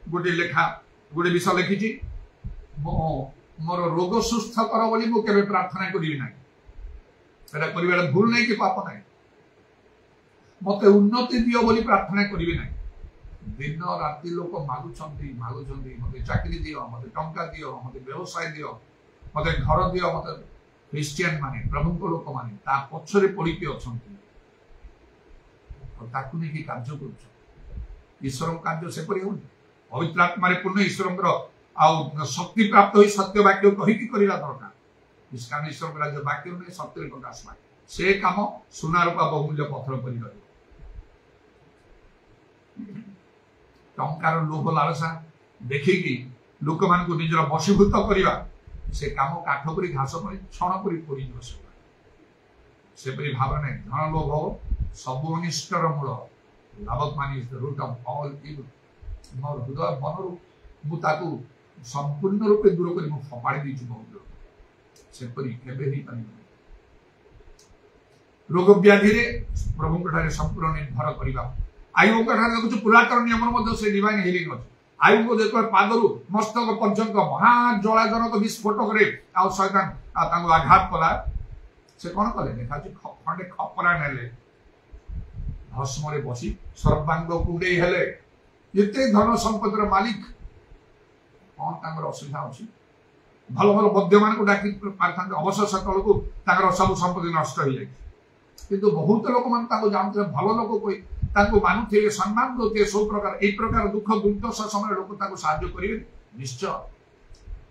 गोटे लेखा गोटे विषय लिखी मोर रोग सुस्थ कर बोली मु केबे प्रार्थना करी ना एटा करिबा भूल नहीं कि पाप नहीं मते उन्नति दियो बोली प्रार्थना करी ना दिन राति लोक मागुछंती मते चाकरी दियो मते टंका दियो मते व्यवसाय दियो मते घर दियो मते क्रिश्चियन माने प्रभु को लोक माने ता पछरे पड़ी के अछंती और ताकु नहीं कि कार्य करूछ ईश्वर कार्य से करी होनी पवित्र आत्मा रे पूर्ण ईश्वर आउ शक्ति प्राप्त होई सत्य वाक्य कहि कि करिला दरकार इस कारण ईश्वर के राज्य वाक्य में सत्य रे प्रकाश पाए से काम सुना रूपा बहुमूल्य पत्थर परि रही टंकार लोभ लालसा देखिकी लोक मान को निजर वशीभूत करवा से काम काठ परी घास परी क्षण परी पोड़ी से परी भाव नहीं धन लोभ सब अनिष्टर मूल लाभमान is the root of all evil मोर हृदय मन मुताकू संपूर्ण रूपे दूर कर मु फपाड़ी दी छु बहुत से परी केबे ही पानी रोग व्याधि रे प्रभु ठारे संपूर्ण निर्भर करबा आयु ठारे कुछ पुरातन नियम मध्ये से डिवाइन हीलिंग अछि आयु को देखो पादरु मस्तक पर्यंत महा जलाजनक विस्फोटक रे आ शैतान तांको आघात कला से कोन कले देखा छि खंडे खपरा नेले भस्म रे बसी सर्वांग कुंडे हेले एते धन संपत्तिर मालिक कौन तांकर असुविधा अछि भल भल मध्यमान को डाकी पारथान अवसर सकल को तांकर सब संपत्ति नष्ट हो जाय किंतु बहुत लोक मान ताको जानते भल लोक कोई ताको मानुथे सम्मान दोते सब प्रकार एक प्रकार दुख दुर्दशा समय लोक ताको सहायता करिवे निश्चय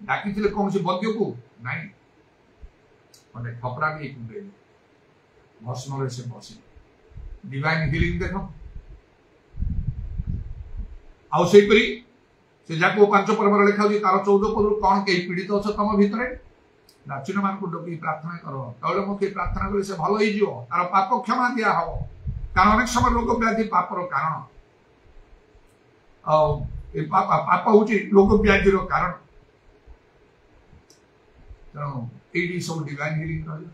डाकी थिले कोन से बद्य को नहीं माने खपरा भी कुंडे भस्म रे से बसी डिवाइन हीलिंग देखो आउ से परी से जाको पांच पर्व लिखा होची तार 14 पद कोन के पीड़ित अछ तम भितरे नाचिन मान को डोकी प्रार्थना करो तळे मुखे प्रार्थना करे से भलो ही जियो तार पाप क्षमा दिया हो कारण अनेक समय लोक व्याधि पापर कारण आ ए पाप होची लोक व्याधि रो कारण तनो एडी सब डिवाइन हीलिंग रहल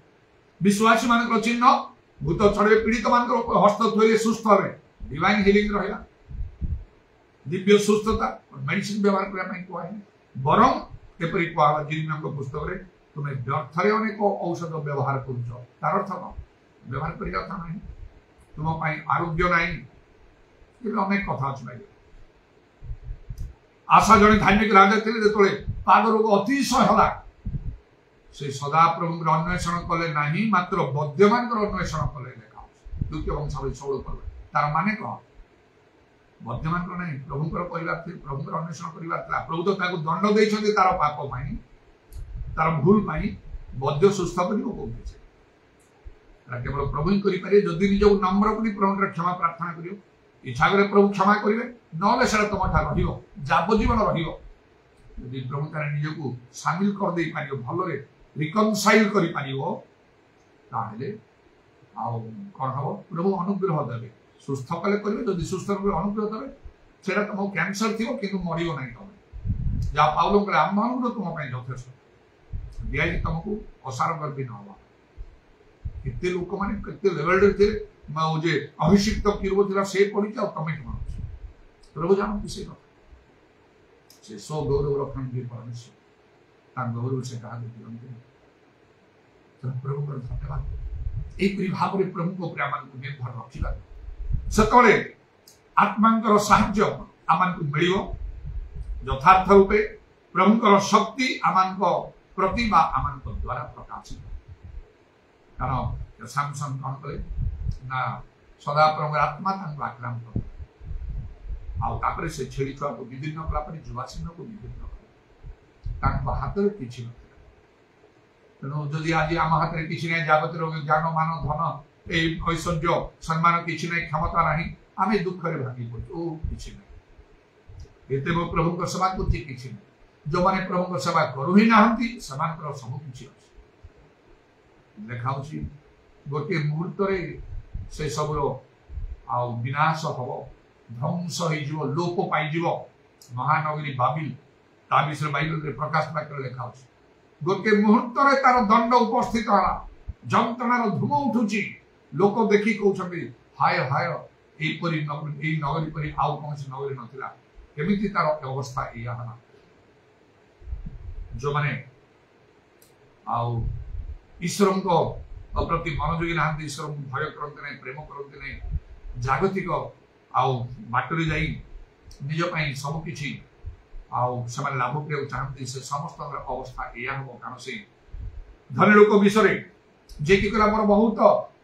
विश्वासी मान को चिन्ह भूत छड़े पीड़ित मान को हस्त धोइले सुस्थ होवे डिवाइन हीलिंग रहला दिव्य सुस्थता मेडिसिन व्यवहार करने को है बरम एपरी को जिन को पुस्तक रे तुमे व्यर्थरे अनेक औषध व्यवहार करूछ तार अर्थ व्यवहार करिया अर्थ नहीं तुम पई आरोग्य नहीं ये अनेक कथा अछि भाई आशा जने धार्मिक राजा थिले जेतोले पाद रोग अतिशय हला से सदा प्रभु अन्वेषण कले नहीं मात्र बद्यमान अन्वेषण कले लेखा द्वितीय वंशावली 16 पर तार माने कह बद्यमान को नहीं प्रभु परिवार थे प्रभु अन्वेषण परिवार प्रभु तो ताको दंड देइछन्ते तार पाप पाई तार भूल पाई बद्य सुस्थ करी को कहते केवल प्रभु ही करि पारे जदि निज नम्र करी प्रभु क्षमा प्रार्थना करियो इच्छा करे प्रभु क्षमा करिवे नले सेरा तुम ठा रहियो जाबजीवन रहियो यदि प्रभु तार निज को शामिल कर दे पारियो भलो रे रिकनसाइल करि पारियो ताहले आउ कोन हबो प्रभु अनुग्रह देबे सुस्थ कले करिवे जदि सुस्थ रूपे अनुग्रह देबे सेरा तुम कैंसर थिबो किंतु मरियो नहीं तुम जा पाउलो करे आम्मानु तुम पई यथेष्ट दियाई तुमको असार गर्भी न होबा किते लोक माने किते लेवल रे थे म जे अभिषिक्त किरबो थिला से पड़ी जाओ तमे के मानो प्रभु जानो किसे कथा से सो गौरव रखन भी परमेश्वर ता गौरव से कहा दियंते तो प्रभु को धन्यवाद एक भाव रे प्रभु को प्रेम को निर्भर रखिबा सतले आत्मांकर साहाय्य आमान को मिलियो यथार्थ रूपे प्रभुकर शक्ति आमान को प्रतिभा आमान को द्वारा प्रकाशित कारण सैमसन कौन कले ना सदा प्रभु आत्मा तांको आक्रांत आउ तापरे से छेड़ी छुआ को विभिन्न कला पर जुवासिन को विभिन्न तांको हाथ रे किछि तेणु जदि आज आम हाथ रे किछि नै जागत रोग ज्ञान मान धन ए ऐश्वर्य सम्मान किछि नै क्षमता नाही आमे दुख रे भागी पड़ो ओ किछि नै एते मो प्रभु को सेवा करछि किछि नै जो माने प्रभु को सेवा करू ही नाहंती समान कर सब किछि अछि देखाउछि गोटे मुहूर्त रे से सब रो आ विनाश हबो ध्वंस होई जीवो लोप पाई जीवो महानगरी बाबिल ता विषय बाइबल प्रकाश वाक्य लिखा अछि गोटे मुहूर्त तार दंड उपस्थित हला जंत्रणार धूम उठुची लोक देखी कहउछबी हाय हाय एपरी नगरी परी आउ कौन नगरी नथिला केमिति तार अवस्था एया हला जो माने आउ ईश्वर को प्रति मनोयोगी ना ईश्वर को भय करते नहीं प्रेम करते नहीं जागतिक आउ बाटरी जाई निज पई सब किछि आउ समान लाभ के चाहते से समस्त अवस्था एया हो कारण से धनी लोक विषय जे कि कला मोर बहुत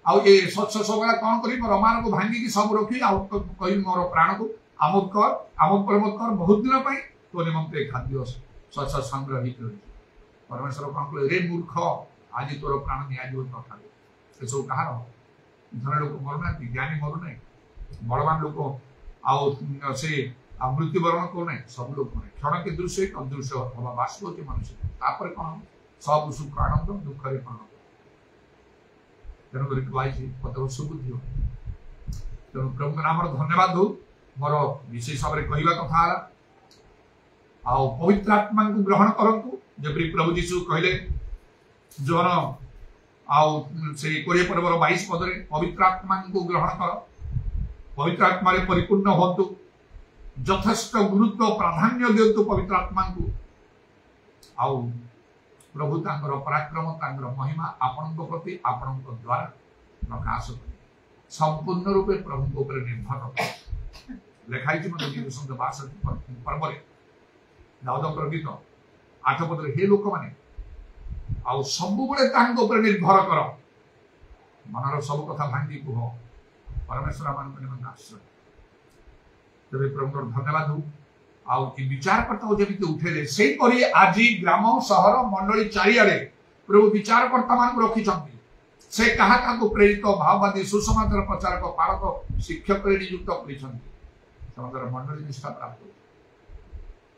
आउ ए सच सबला कोन करी मोर मान को भांगी की सब रखी आउ कहि मोर प्राण को आमोद प्रमोद कर बहुत दिन पई तो निमंते खाद्य सच संग्रहित रही परमेश्वर कोन कहले रे मूर्ख आज तोर प्राण निया जो कथा से सब कहार धनी लोक मरना ज्ञानी मरना बलवान लोक आउ से मृत्यु वरण को नहीं सब लोग क्षण के दृश्य एक अदृश्य हवा बाष्प के मनुष्य तापर कौन सब सुख आनंद दुख रे कौन तेणुक कही पद सुबुद्धि हो तेणु प्रभु नाम धन्यवाद दो मोर विशेष भाव में कहवा कथा आउ पवित्र आत्मा को ग्रहण करंतु जबरी प्रभु यीशु कहले जोन आउ से कोरिया पर्वर 22 पद रे पवित्र आत्मा को ग्रहण कर पवित्र आत्मा रे परिपूर्ण होतु यथेष्ट गुरुत्व प्राधान्य दिंतु पवित्र आत्मा को आउ प्रभु तांकर पराक्रम तांकर महिमा आपण प्रति आपण द्वारा प्रकाश संपूर्ण रूपे प्रभु ऊपर निर्भर लिखाई गीत 62 पर्व दाऊद गीत 8 पद हे लोक माने आउ सब बेले तांको ऊपर निर्भर कर मनर सब कथा भांगी कुह परमेश्वर मान आश्रय तबे प्रभु धन्यवाद हो आउ कि विचारकर्ता जमिति उठेले सेही परि आज ग्राम शहर मंडली चारिआडे प्रभु विचारकर्ता मान रखी छथि से कहा का को प्रेरित भाववादी सुसमाचार प्रचारक पालक शिक्षक नियुक्त करिसथि समग्र मंडली निष्ठा प्राप्त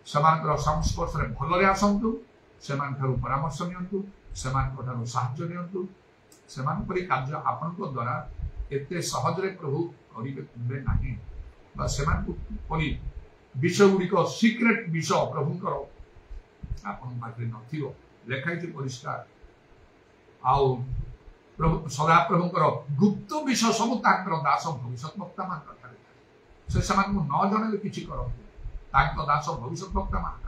समानकर संस्पर्श रे भलरे आसंतु समान थारु परामर्श नियंतु समान थारु साहाय्य नियंतु समान परि कार्य आपन को द्वारा एते सहज रे प्रभु करिबे नाही बा समान परि विषय गुड़िक सिक्रेट विषय प्रभुंकर आपन पाखे नथिबो लेखाइछि परिष्कार आउ प्रभु सदा प्रभुंकर गुप्त विषय सब तांकर दास भविष्यत वक्ता मान कथारे से समान को न जणे किछि करथि तांकर दास भविष्यत वक्ता मान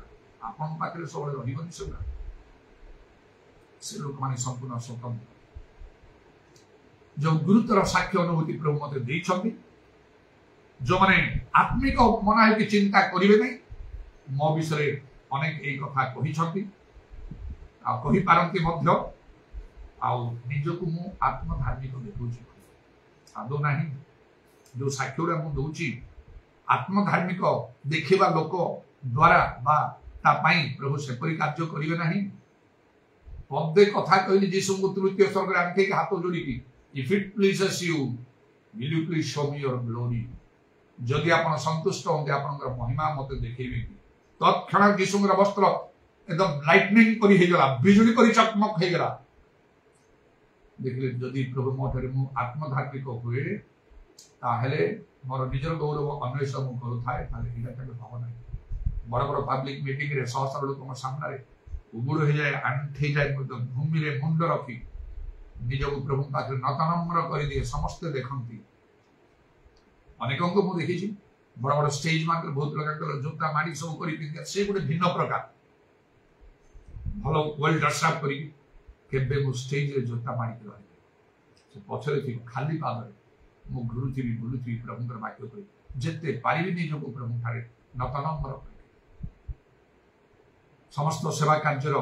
आपन पाखे सब रहिबनि से लोक माने संपूर्ण स्वतंत्र जो गुरुतर साक्ष्य अनुभूति प्रभु मते दैछथि जो माने आत्मिक मना है कि चिंता करिवे नहीं मो विषय अनेक ए कथा कहि छथि आ कहि पारंती मध्य आ निजको मु आत्मधार्मिक देखुछि आदो नाही जो साक्ष्य मु दोछि आत्मधार्मिक देखिबा लोक द्वारा बा ता पाई प्रभु से परि कार्य करिवे नाही पदे कथा कहली यीशु को तृतीय स्वर्ग रे आंके हाथ जोड़ी की if it pleases you will you please show me your glory जदि आपण संतुष्ट होते आपनकर महिमा मते देखैबे कि तत्क्षण यीशुर वस्त्र एकदम लाइटनिंग करी हे गला बिजुली करी चकमक हे गला देखले जदि प्रभु मोठरे मु आत्मधार्मिक होए ताहेले मोर निजर गौरव अन्वेषण मु करू थाए ताले इला तक भाव नै बड़ बड़ पब्लिक मीटिंग रे सहस्र लोक म सामने रे उबुड़ हे जाय आंठे जाय भूमि रे मुंड रखी निजको प्रभु पाखे नतनम्र कर दिए समस्त देखती अनेक को देखी बड़ बड़ स्टेज मान बहुत लोग जोता माड़ी सब कर से गोटे भिन्न प्रकार भल वेल ड्रेसअप कर स्टेज रे जोता माड़ी रही से पछरे थी खाली पाद मु घुरुथी बुलुथी प्रभुंकर वाक्य करी जेते पारिबे निजको प्रभु ठारे नतनम्र समस्त सेवा कार्यर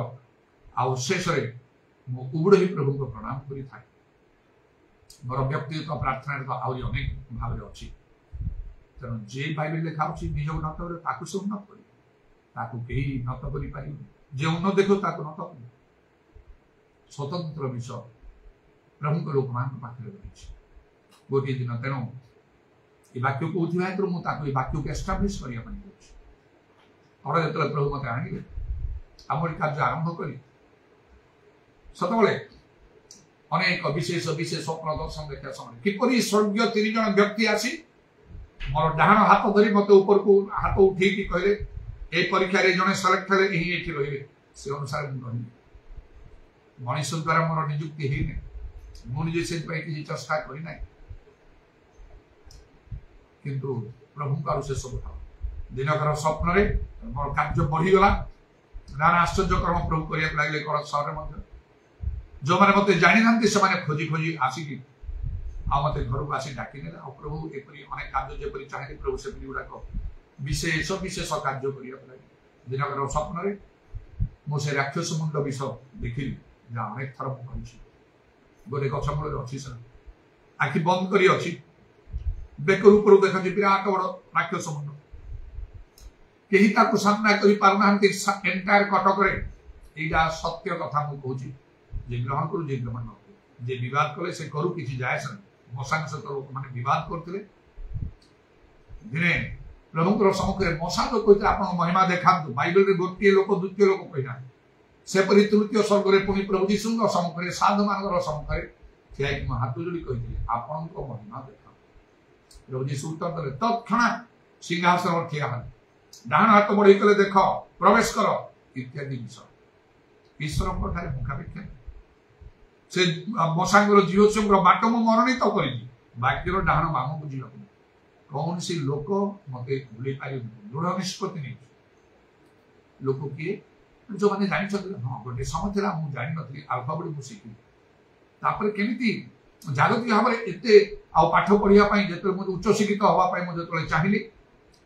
आशेष मु उबड़ ही प्रभु को प्रणाम करी थाए मोर व्यक्तिगत प्रार्थना तो आहरी अनेक भाव अच्छी तेणु जे बाइबल लिखा अच्छी निज नत कर से उन्नत करी नत कर जे उन्नत देख नत कर स्वतंत्र विषय प्रभु लोक मान पाखे रही गोटे दिन तेणु ये वाक्य को अतिबाहित मुझे वाक्य को एस्टाब्लीश करने और जो प्रभु मत आने आम कार्य आरंभ करी सतबले अनेक विशेष विशेष स्वप्न दर्शन देखा समय किपरि स्वर्गीय 3 जन व्यक्ति आसी मोर डाहाण हाथ धरी मत ऊपर को हाथ उठे कहले ए परीक्षा जड़े सेलेक्ट हेले यही एठी रहिबे से अनुसार मु रहिबे मनुष्य द्वारा मोर नियुक्ति हेने मु निजे से किसी चेष्टा करी ना किंतु प्रभु का से सब था दिनकर स्वप्न रे मोर कार्य बढ़ी गला नाना आश्चर्य कर्म प्रभु करिया लागले कर सहर मध्य जो माने मते जानि नांती से माने खोजी खोजी आसी की आ मते घर को आसी डाकी नेला आ प्रभु एपरी अनेक कार्य जे परि चाहे प्रभु से गुडा को विशेष विशेष कार्य करिया लागले दिनकर स्वप्न रे मो से राक्षस मुंड विष देखिली जा अनेक थर पहुंची गोटे गछ मूल अच्छी सर आखि बंद करी अच्छी बेकर ऊपर देखा विराट बड़ राक्षस मुंड कहीं ताको सामना करी पारनांती एंटायर कटक रे एटा सत्य कथा मु कहूची जे ग्रहण करू जे ग्रहण न जे विवाद कले से करू किछि जाय सन मशान से तो लोक माने विवाद करथिले दिने प्रभुଙ୍କର ସମ୍ମୁଖରେ ମଶା ଲୋକ କହିଥିଲେ ଆପଣ ମହିମା ଦେଖାନ୍ତୁ ବାଇବେଲରେ ଗୋଟିଏ ଲୋକ ଦ୍ୱିତୀୟ ଲୋକ କହିନା ସେପରି ତୃତୀୟ ସ୍ୱର୍ଗରେ ପୁଣି ପ୍ରଭୁ ଯୀଶୁଙ୍କ ସମ୍ମୁଖରେ ସାଧୁମାନଙ୍କର ସମ୍ମୁଖରେ ଠିଆ ହେଇକି ମୁଁ ହାତ ଯୋଡ଼ି କହିଥିଲି ଆପଣଙ୍କ ମହିମା ଦେଖାନ୍ତୁ ପ୍ରଭୁ ଯୀଶୁ ଉତ୍ତର ଦେଲେ ତତ୍କ୍ଷଣାତ୍ ସିଂହାସନରେ ଠିଆ ହେଲେ डाण हाथ बढ़े कले देख प्रवेश कर इत्यादि विषय ईश्वर ठारे मुखापेक्षा से मशांगर जीवोत्सव बाट मु मनोनीत कर बाक्यर डाण बाम को जीवा कौन सी लोक मत भूल पार दृढ़ निष्पत्ति नहीं लोक किए जो मैंने जानी हाँ गोटे समय था मुझे जानी नी आल्फाबेट मुझे शिखी तापर केमी जागतिक भाव में एत पाठ पढ़ाई जो मुझे उच्च शिक्षित हाँपाई मुझे चाहिए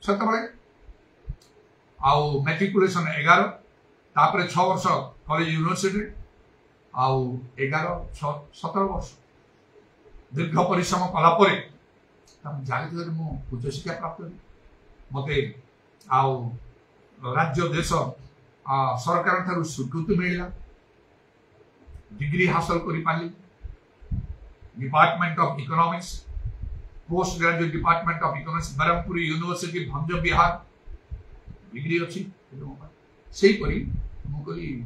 से आउ मैट्रिकुलेशन 11 तापर 6 वर्ष कॉलेज यूनिवर्सिटी आउ 11-17 वर्ष दीर्घ परिश्रम कलापर जागतिक मु उच्च शिक्षा प्राप्त करी मते आउ राज्य देश सरकार ठारू स्वीकृति मिलला डिग्री हासिल करी पाली department of economics post graduate department of economics Berhampur university Bhanja Bihar degree अच्छी से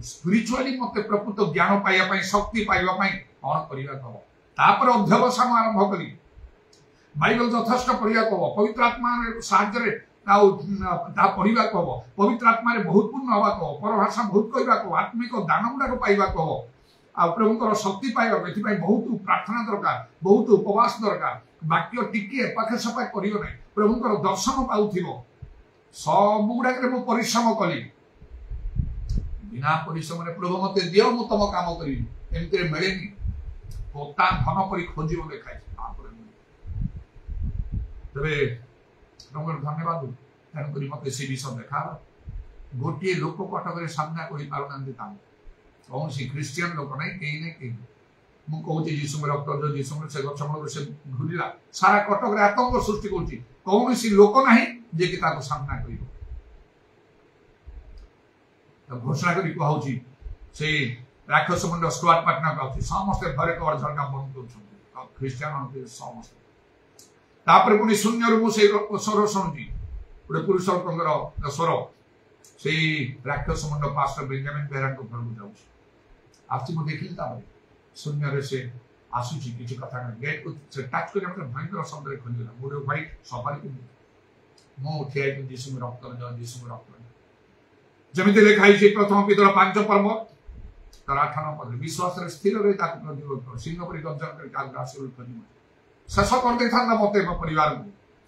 स्पिरिचुअली मत प्रकृत ज्ञान पाइबा शक्ति पाइबा कौन करवा अध्यवसान आरंभ करी बाइबल यथेष्ट पढ़ा कह पवित्र आत्मा साहाय्य पढ़ा कह पवित्र आत्मा बहुत पूर्ण हवा कह परभाषा बहुत कहवा कह आत्मिक दान गुड़ाक पाइबा कह आ प्रभुଙ୍କର शक्ति पाइबा एथि बहुत प्रार्थना दरकार बहुत उपवास दरकार वाक्य टिके पाखे सफा करियो नै प्रभुଙ୍କର दर्शन पाउथिबो सब गुड़ाक परिश्रम कली बिना परिश्रम प्रभु मत दियो मु तुम काम करी एमती मिले पोता धन कर खोज देखा तेरे तुम धन्यवाद तेणुक मत से विषय देखा गोटे लोक कटक सामना कर पारना कौन सी क्रिश्चियन लोक ना कहीं ना कहीं मुझे कहूँ जीशु रक्त जो जीशु से गछमूल से घूरला सारा कटक आतंक सृष्टि कर कौन सी लोक ना जे कि सामना कर घोषणा करी कहूँ से राक्षस मुंड स्क्वाड पार्टनर का समस्ते घरे कवर झरका बंद कर ख्रीस्टियन समस्त तापर पुणी शून्य मुझे स्वर शुणुची गोटे पुरुष लोकर स्वर से राक्षस मुंड पास्टर बेंजामिन बेहरा घर को जाऊँ आसी मुझे देखिली शून्य से आसूची किसी कथा गेट को टच कर भयंकर शब्द खोलीगला मोटे व्हाइट सफारी मु ठिया जीशु रक्त जीशु रक्त जमी लिखाई प्रथम पितर 5 पर्व तर 8 पद विश्वास स्थिर रही प्रतिरोध कर सिंह पर गर्जन कर शेष कर दे था मत परिवार को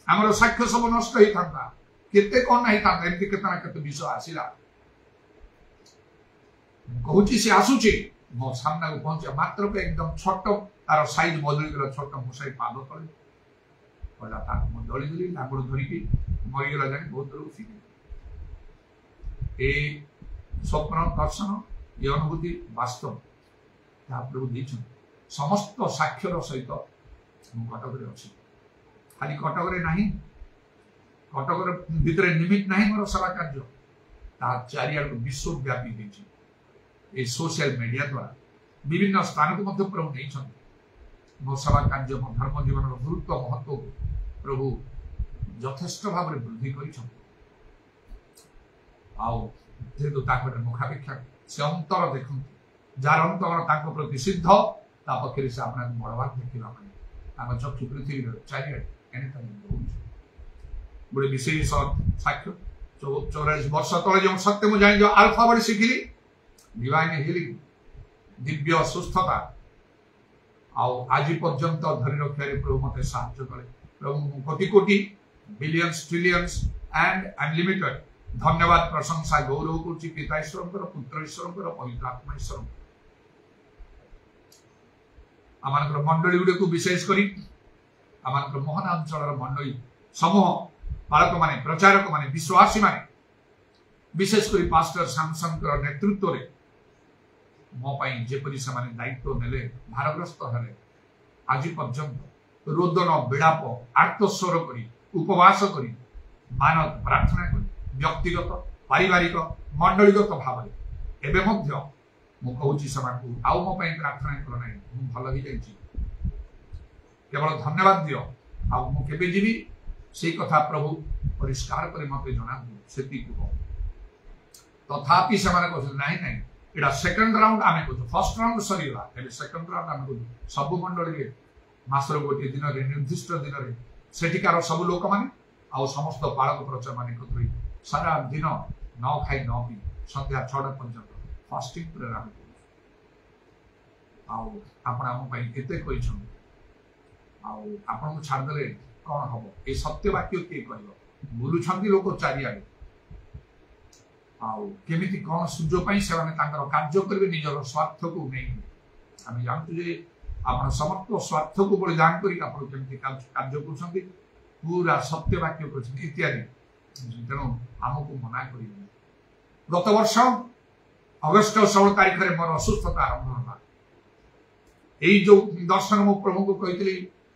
आमर साक्ष्य सब नष्ट होता था केते कौन नहीं था एमती केते विषय आसला कहूँ सी आसूची मो सामना को पहुंचे मात्र एकदम छोट तार साइज बदली गला छोट मुसाई पाद तले कहला दलीदेली लांगड़ धरिकी मरीगला जानी बहुत दूर उठी ए स्वप्न दर्शन ये अनुभूति वास्तव प्रभु देछन समस्त साक्षर सहित कटक अच्छी खाली कटक नहीं कटक भितर निमित्त नहीं मोर सेवा कार्य चारिआड़ विश्वव्यापी ए सोशल मीडिया द्वारा विभिन्न स्थान को मध्य प्रभु नहीं मो सेवा कार्य मो धर्म जीवन गुरुत्व महत्व प्रभु यथेष्ट भाव में वृद्धि कर मुखापेक्षा से अंतर देखु जार अंतर प्रति सिद्ध ता पक्षे से अपना बढ़वार देखा आम चक्षु पृथ्वी चारिआड़े गोटे विशेष साक्ष्य 44 वर्ष तले जो सत्य मुझे जानी जो अल्फा बड़ी शिखिली डिवाइन हिलिंग दिव्य सुस्थता आज पर्यंत धरी रखे प्रभु मत साहय कले प्रभु कोटि कोटि बिलियंस ट्रिलियंस एंड अनलिमिटेड धन्यवाद प्रशंसा गौरव करुच्ची पिता ईश्वर पुत्र ईश्वर पवित्र आत्मा ईश्वर आम मंडली गुड़ी को विशेषकर आम मोहन अंचल मंडली समूह बालक माने प्रचारक माने विश्वासी माने विशेषकर पास्टर सैमसन नेतृत्व में मो जेपरी से दायित्व नेले भारग्रस्त हेले आज पर्यंत रोदन विलाप आर्तस्वर कर उपवास कर मानव प्रार्थना कर व्यक्तिगत पारिवारिक मंडलीगत भाव कहूँ से आउ मो प्रार्थना कर ना भल ही जाइए केवल धन्यवाद दियो आबे जी से कथा प्रभु परिष्कार कर मत जना से तथापि से ना एटा सेकंड राउंड आम कहूँ फर्स्ट राउंड सरीगला सेकंड राउंड आम कहूँ सब मंडली मासर गोटे दिन निर्दिष्ट दिन में सेठिकार सब लोक मैंने आउ समस्त पालक प्रचार मान सारा दिन न खाई न पी संध्या 6टा पर्यंत फास्टिंग प्रेरणा आपन छाड़दे कौन हम ये सत्य वाक्य किए कह बुलूं लोक चारिआडे केमी कौन सुजोग से कार्य करेंगे निजर स्वार्थ को नहीं आम जानते आप समस्त स्वार्थ को बलिदान करमी कार्य कर पूरा सत्य वाक्य कर इत्यादि तेणु आमको मना कर गत वर्ष अगस्ट 16 तारीख में मोर असुस्थता आरंभ होगा यही जो दर्शन मो प्रभु को कही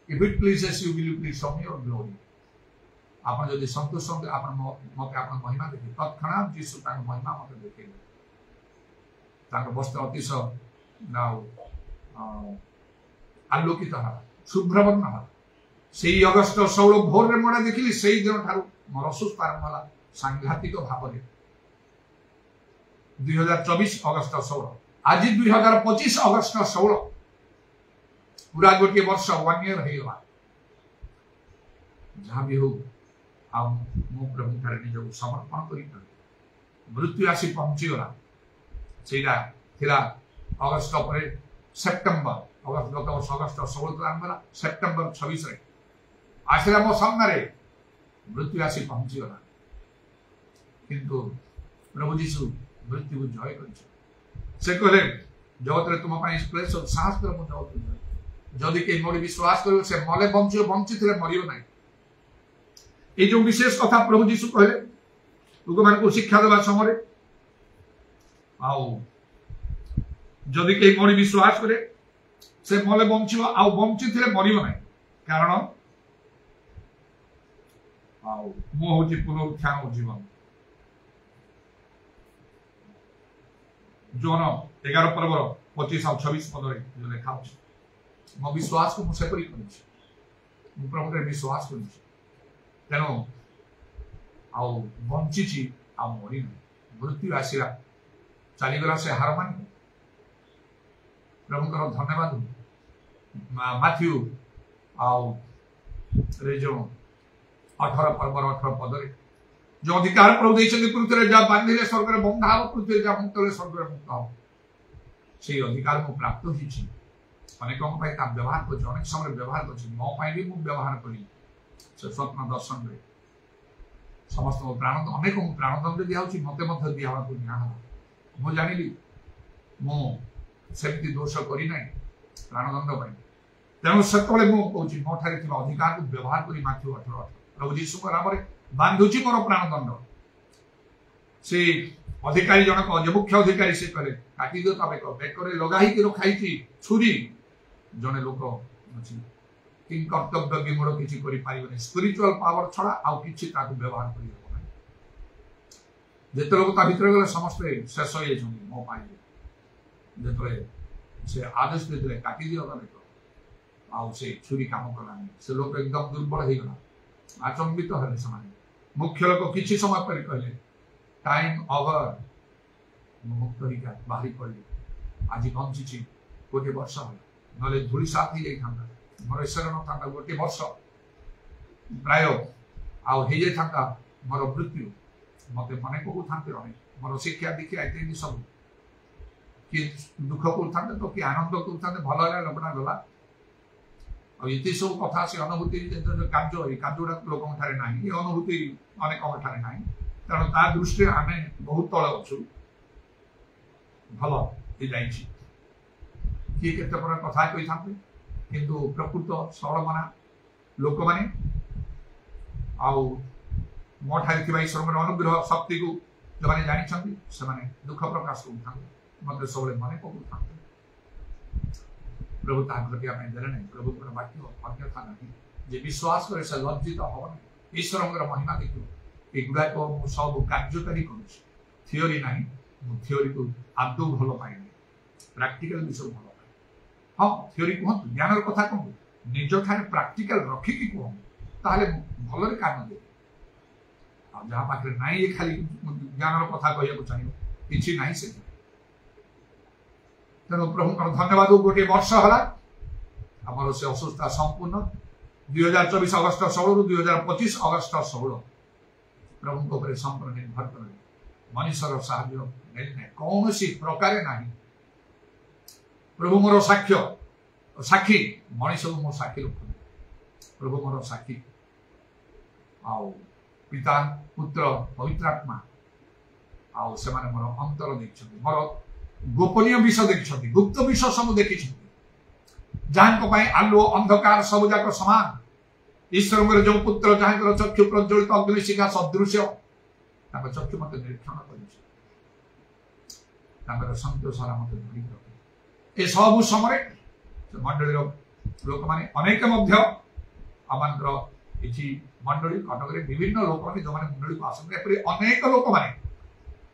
if it pleases you will please show me your glory आप जब संतोष मत आप महिमा देखे तत्क्षणात जीशु महिमा मत देखे वस्त्र अतिशय आलोकित शुभ्रवर्ण से अगस्ट 16 भोर में मोड़ा देखिली से दिन ठार मोर असुस्थ आरंभ है सांघातिक भाव में 2024 अगस्ट 16 आज 2025 अगस्ट 16 पूरा गोटे वर्ष 1 ईयर होगा जहाँ भी हो मो प्रभु ठारे निज समर्पण कर मृत्यु आसी पहुंचीगला से अगस्ट पर सेप्टेम्बर अगस्त गत वर्ष अगस्ट 16 आरंभ है सेप्टेम्बर 26 आसला मो सामने मृत्यु आसी पहुंचीगला किंतु प्रभु जीशु मृत्यु को जय कर कहले जगत में तुम क्लेश साहस कर जगत जदि कहीं मोड़ विश्वास कर से मले बंचो बंची थे मरियो ना ये जो विशेष कथा प्रभु जीशु कहले लोक मान शिक्षा देवा समय जदि कहीं मोड़ विश्वास करे से मले बंचो आ बंची थे मरियो ना कारण मु हूँ पुनरुत्थान जीवन जोन 11 पर्वर 25 और 26 पद जो लिखा मो विश्वास को मुझे प्रभु विश्वास कर तेणु बंची आ मरी मृत्यु आसला चलीगला से हार मान प्रभुंर धन्यवाद माथ्यू जो 18 पर्वर 18 पद जो अधिकार प्रभु देते पृथ्वी जहाँ बांधिले स्वर्ग में बंधा हम पृथ्वी जहाँ मुक्त स्वर्ग में मुक्त हम से अधिकार मुझे प्राप्त होती अनेक व्यवहार कर अनेक समय व्यवहार कर मो भी मुझे व्यवहार करी स्वप्न दर्शन में समस्त प्राण अनेक प्राणदंड दिखाई मत दिहा मुझे जानी मुझे दोष करना प्राणदंड तेणु से मुझे मो ठारे अधिकार को व्यवहार कर माथ्यू 18 प्रभु जीशु नाम बांधुची मोर प्राणदंड से अधिकारी जनक मुख्य अधिकारी से कहे काटी दियो तक बेकर लगाई रखाई छुरी जड़े लोक कि कर्तव्य विमूढ़ किसी कर स्पिरिचुअल पावर छड़ा आउ कि व्यवहार कर जिते लोग भर गले समस्ते शेष हो मो जो से आदेश देते काटी दियो तक आउ से छुरी काम कलानी से लोग एकदम दुर्बल हो गला आचंबित हेले से मुख्य लोक किसी समय पर कहले टाइम ओवर मुक्त होगा बाहरी पड़े आज बंची गोटे वर्ष है ना धूली साथ ही जाता मोर ईश्वर न था गोटे वर्ष प्राय आउ मोर मृत्यु मत मन पकाता अनेक मोर शिक्षा दीक्षा इत्यादि सब किए दुख करते तो किए आनंद करते भल है लोकटा गला ये सब कथा से अनुभूति कार्य गुड़ा लोक ना ये अनुभूति अनेक ना तेणु ता दृष्टि आम बहुत तले अच्छु भल ये किए के कथा कही था किंतु प्रकृत सरल मना लोक मैंने मो ठार ईश्वर अनुग्रह शक्ति को जो मैंने जानी से दुख प्रकाश कर मत सब मन पकड़ा प्रभु ताकि देले नहीं प्रभु वाक्य अन्यथा नहीं जे विश्वास करे से लज्जित हम ईश्वर महिमा देखिए युवाक सब कार्यकारी करोरी ना थियोरी को आदौ भल पाए प्राक्टिकल विषय भल पाए हाँ थियोरी कहतु ज्ञान कथा कहतु निज ठार प्राक्टिकल रखिकी कहतु भल कान दे जहाँ पाखे ना ये खाली ज्ञान कथा कहूँ चाहिए कि ना से तेणु प्रभु धन्यवाद गोटे वर्ष है आमर से असुस्था संपूर्ण 2024 अगस्त 16 रु 2025 अगस्त 16 प्रभु संपूर्ण निर्भर कर मनुष्यर साहय कौन प्रकार ना प्रभु मोर साक्ष्य साक्षी मनीष को मो साक्षी रखु प्रभु मोर साक्षी आउ पिता पुत्र पवित्र आत्मा आउ से मोर अंतर देखते मोर गोपनीय विषय देखते गुप्त विषय सब देखी जहाँ आलुओ अंधकार सब जाक समान ईश्वर जो पुत्र जहाँ चक्षु प्रज्वलित अग्निशिखा सदृश चक्षु मत निरीक्षण कर संतोषरा मत धरी रखे सब समय मंडली लोक मैंने अनेक आमर ये मंडली कटक विभिन्न लोक मैंने जो मंडली को आसते अनेक लोक मैंने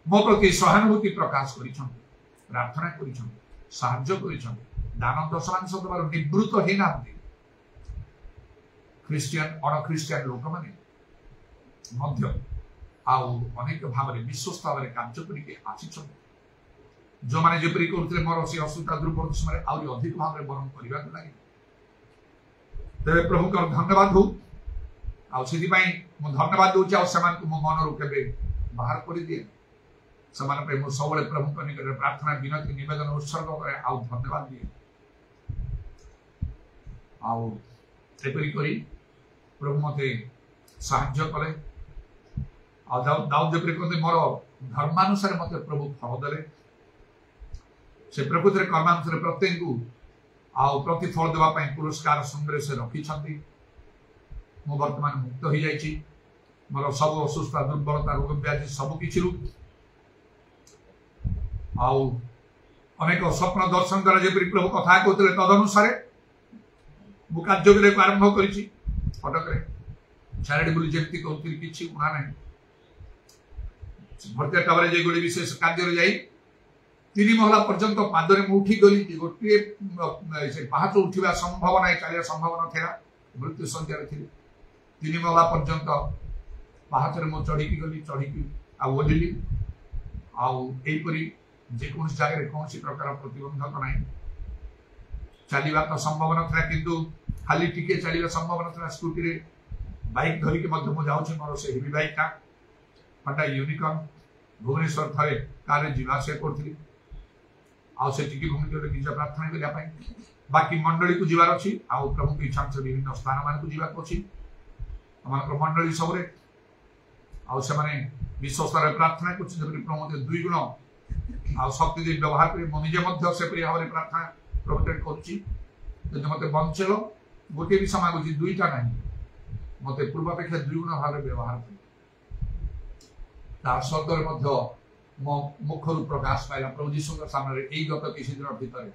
मो प्रति सहानुभूति प्रकाश कर प्रार्थना कर दान दशमांश देवार निवृत्त ही ना ख्रीस्टियन अण ख्रीस्टियन लोक मैंने अनेक भाव विश्वस्त भाव कार्य कर जो मैंने जपरी करते मोर से असुविधा दुर्बल समय आहरी अधिक भाव में बरण करने लगे तेरे प्रभु का धन्यवाद हो आउ धन्यवाद दूसरी मो मन रू के बाहर कर दिए सब प्रभु निकट प्रार्थना विनती निवेदन उत्सर्ग करे आउ धन्यवाद दिए आउरी प्रभु मत साहाय्य कले दाऊद जपरी कहते मोर धर्मानुसार मत प्रभु फल देले से प्रकृति कर्मानुसार प्रत्येक को आउ प्रतिफल देवाई पुरस्कार संग्रह से रखी मु वर्तमान मुक्त हो जाइए मोर सब असुस्था दुर्बलता रोग व्याधि सबकि अनेक स्वप्न दर्शन द्वारा जपरी प्रभु कथा कहते तदनुसार मु कार्य आरंभ कर कटक चैरिटेबल जमी कहती कि उड़ा ना भर्तिया टावर गोटे विशेष कार्य जा 3 महला पर्यंत पादरे उठी गली गोटे पहाच उठा संभव ना चलिया संभव ना मृत्यु संख्यार थी 3 महला पर्यंत पहाचर मु चढ़ी गली चढ़ी ओहली आईपरी जेकोसी जगह कौन प्रकार प्रतिबंधक ना चलवा तो संभव ना कि खाली टिके चलवा संभव ना स्कूटी बाइक धरिकी मुझे मोर से हेवी बाइकटा हटा यूनिकॉर्न भुवनेश्वर थे कार जीवाशा करी भूमि निज प्रार्थना करने बाकी मंडली को जीवार अच्छी आउ प्रभु की इच्छा अनुसार विभिन्न स्थान मान को जीवाक अच्छी आम मंडली सबरे आने विश्वस्तर प्रार्थना कर प्रभु मत 2 गुण आ शक्ति दे व्यवहार कर निजे से भाव में प्रार्थना प्रभु कर मत बंचल गोटे भी मांगुच 2टा ना मत पूर्वापेक्षा 2 गुण भाव में व्यवहार कर स्वर्ग मो मुखर प्रकाश पाइला प्रभु जीशु सामने यही गत किसी दिन भितर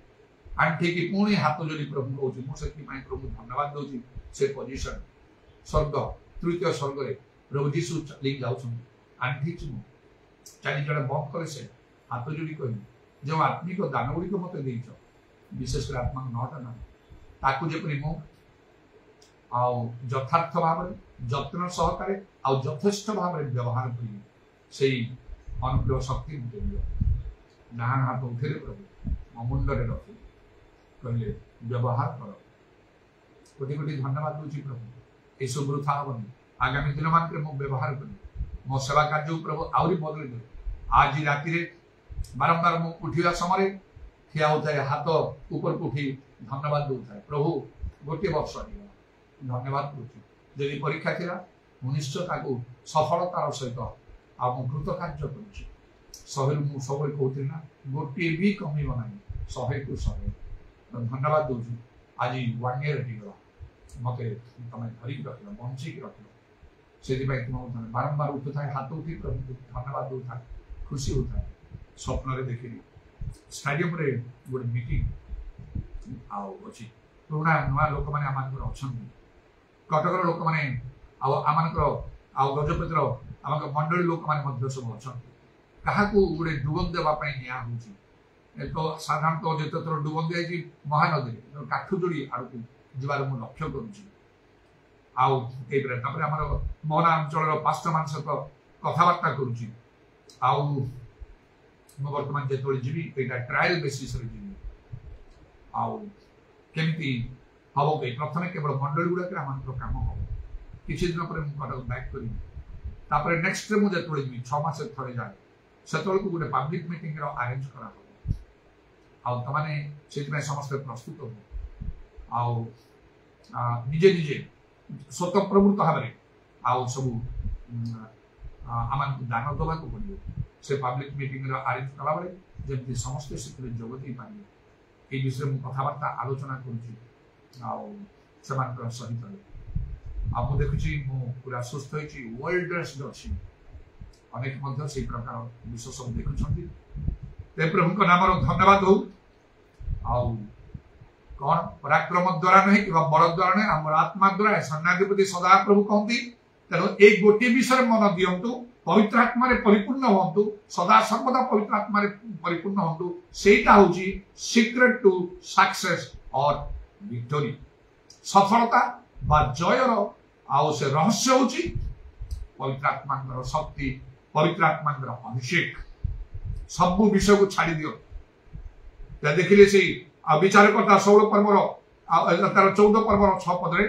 आंठेकी पुणी हाथ जोड़ी प्रभु कहूँ मुझे प्रभु धन्यवाद दूसरी से पोजिशन स्वर्ग तृतीय स्वर्ग में प्रभु जीशु चली जाऊँ आंठी चली जड़े बंद करे से हाथ जोड़ी कह जो आत्मिक दान गुड़िक मत देच विशेष कर आत्मा 9टा दान ताकू जपरी मु यथार्थ भाव जत्न सहकारे यथेष्ट भाव में व्यवहार करी से अनुग्रह शक्ति डाण हाथ उठे प्रभु मो मुंडे रखी कहले व्यवहार कर कोटि कोटि धन्यवाद दूसरी प्रभु ये सब वृथा हेनी आगामी दिन मान मु व्यवहार करी मो सेवा कार्य प्रभु आहरी बदल दे आज राति बारंबार मु उठा समय ठिया होता है हाथ ऊपर को उठी धन्यवाद दूसरा प्रभु गोटे वर्ष धन्यवाद दूसरी जदि परीक्षा थिला निश्चय सफलतार सहित आ कृत कार्य कर शहे मुझे सब कहती ना गोटे भी कमी ना 100 को 100 धन्यवाद दूसरी आज 1 year होगा मत तुम धरिक रख बंचिक रख से तुम बारंबार उठू था हाथ उठी प्रभु धन्यवाद दूसरा खुशी होता है स्वप्न देखी स्टाडियम रे गोटे मीटिंग अच्छी पुराणा नुआ लोक मैंने आम अच्छा कटकर लोक मैंने आम गजपतिर आम मंडली लोक मैंने सब अच्छा क्या गोटे डुबन देवाई निया तो साधारणतः जिते थर डुबन दिखाई महानदी काठुजोड़ी आड़ को जीवार मुझे लक्ष्य करुँच आम मोहना अंचल पास्टर मान सहित कथबार्ता करुँच बर्तमान जो जी यहाँ ट्रायल बेसीस जी केमी हम कहीं प्रथम केवल मंडली गुड़ाक आम कम हम किसी दिन पर कटक बैक करी नेक्स्ट मुझे जी 6 मास थे जाए से गोटे पब्लिक मीटिंग अरेंज कराने से समस्ते प्रस्तुत हो निजे निजे स्वतः प्रवृत्त भाव में सब आम दान दवा पड़े से पब्लिक मीटिंग अरेंज कला बेले जमी समस्ते से जोग दे पारे ये विषय मुझे कथबार्ता आलोचना कर सहित मुझे देखुची पूरा सुस्थ होती वेल ड्रेस्ड अच्छी अनेक प्रकार विषय सब देखुं प्रभु नाम धन्यवाद हो कौन पराक्रम द्वारा नहीं कि बल द्वारा नहीं आम आत्मा द्वारा सैन्याधिपति सदा प्रभु कहती तेणु एक गोटे विषय मन दिंतु पवित्र आत्मा परिपूर्ण हूँ सदा सर्वदा पवित्र आत्मा परिपूर्ण हूँ सेटा हूँ सीक्रेट टू सक्सेस और विक्टोरी सफलता बा जयर आउ से रहस्य हूँ पवित्र आत्मा शक्ति पवित्र आत्मा अभिषेक सब विषय को छाड़ी दियो देखिले से विचारकर्ता 16 पर्वर तार 14 पर्वर 6 पदरे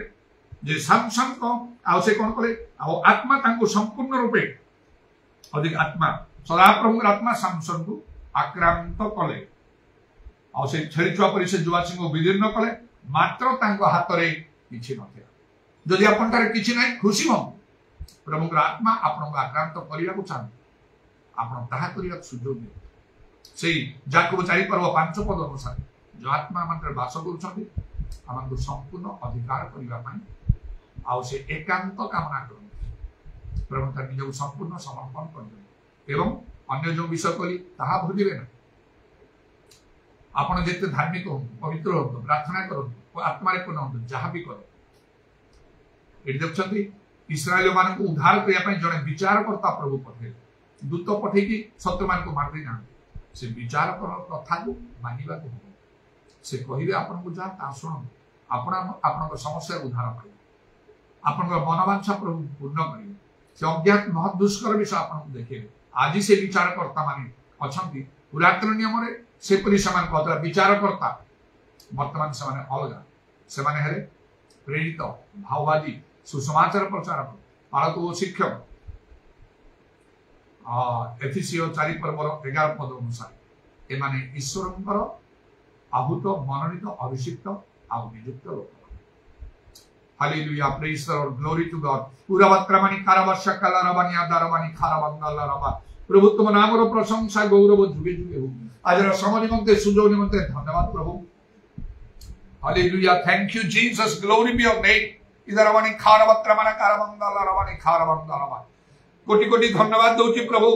जे सैमसन को से कौन कले आत्मा संपूर्ण रूपे अधिक आत्मा सदाप्रभु आत्मा सैमसन को आक्रांत कले से छेड़ी छुआ पर से जुआसी को विदीर्ण कले मात्र हाथ में किसी ना जदि आपंटार किसी ना खुशी हम प्रभु आत्मा आपन आक्रांत करने को चाहते आप सुजोग दिए से जाकब 4 पर्व 5 पद अनुसार जो आत्मा मंत्र बास कर संपूर्ण अधिकार करने से एकांत कामना कर प्रभु निज संपूर्ण समर्पण कर अन्य जो विषय कली ताहा भूलिबे ना आपण जेते धार्मिक हो पवित्र हो प्रार्थना करो आत्मा पूर्ण हो जहाँ भी करो ये देखते इस्राएल मान को उद्धार करने जड़े विचारकर्ता प्रभु पठे दूत पठेकी शत्रु मान को मारदे ना से विचारक कथा को मानवा हम से कहे आपन को जहाँ शुण आप समस्या उद्धार पाए आपण मनोवांछा प्रभु पूर्ण करेंगे से अज्ञात महत दुष्कर विषय आपको देखे आज से विचारकर्ता माने अच्छा पुरातन नियम सेपरी से विचारकर्ता बर्तमान से अलग से प्रेरित भाववादी सुसमाचार प्रचारक पालक और शिक्षक एफिसियो 4 पर्व 11 पद अनुसार एमाने ईश्वर आहूत मनोनीत अभिषिक्त आउ नियुक्त लोक hallelujah praise the Lord glory to God पूरा वक्रामानी कारवश कलारबानी आदारबानी खाराबंगाला रबा प्रभु तुम नाम रो प्रशंसा गौरव जुगे जुगे हो आज समय निमंते सुजोग निमंते धन्यवाद प्रभु hallelujah thank you Jesus glory be your name इदरबानी खाराबत्रमाना कारबंगाला रबानी खाराबंगाला कोटि कोटि धन्यवाद दउची प्रभु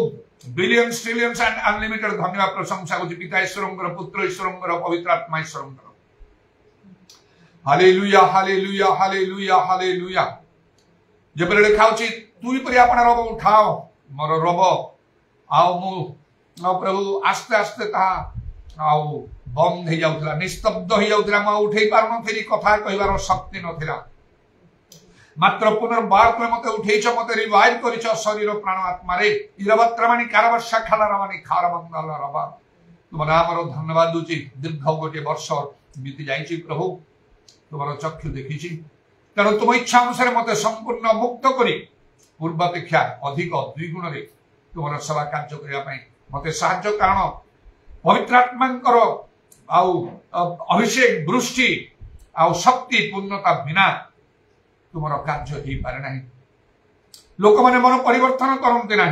बिलियंस ट्रिलियंस एंड अनलिमिटेड धन्यवाद प्रशंसा को पिता ईश्वरंकर पुत्र ईश्वरंकर पवित्र आत्मा ईश्वरंकर हालेलुया हालेलुया हालेलुया हालेलुया जब लिखा होची तुई पर आपण रब उठाओ मोर रब आओ मु प्रभु आस्ते आस्ते ता आओ बंद हो जाउतला निस्तब्ध हो जाउतला म उठै पार न फेरी कथा कहिबार शक्ति नथिला मात्र पुनर्बार तुम मत उठेछ मत रिवाइव करिछ शरीर प्राण आत्मा रे इरवत्रमानी कारवशा खाला रवानी खारबंगाला रबा तुम नाम रो धन्यवाद दूची दीर्घ गोटे वर्ष बीती जाइछि प्रभु तुम्हारा चक्षु देखी तेणु तुम इच्छा अनुसार मत संपूर्ण मुक्त करी पूर्वापेक्षा अधिक 2 गुण रे तुम सेवा कार्य करने मत साहाय्य कारण पवित्र आत्मांकर अभिषेक वृष्टि आउ शक्ति पूर्णता बिना तुम कार्य हो पारे ना लोक मैंने मन परिवर्तन करते ना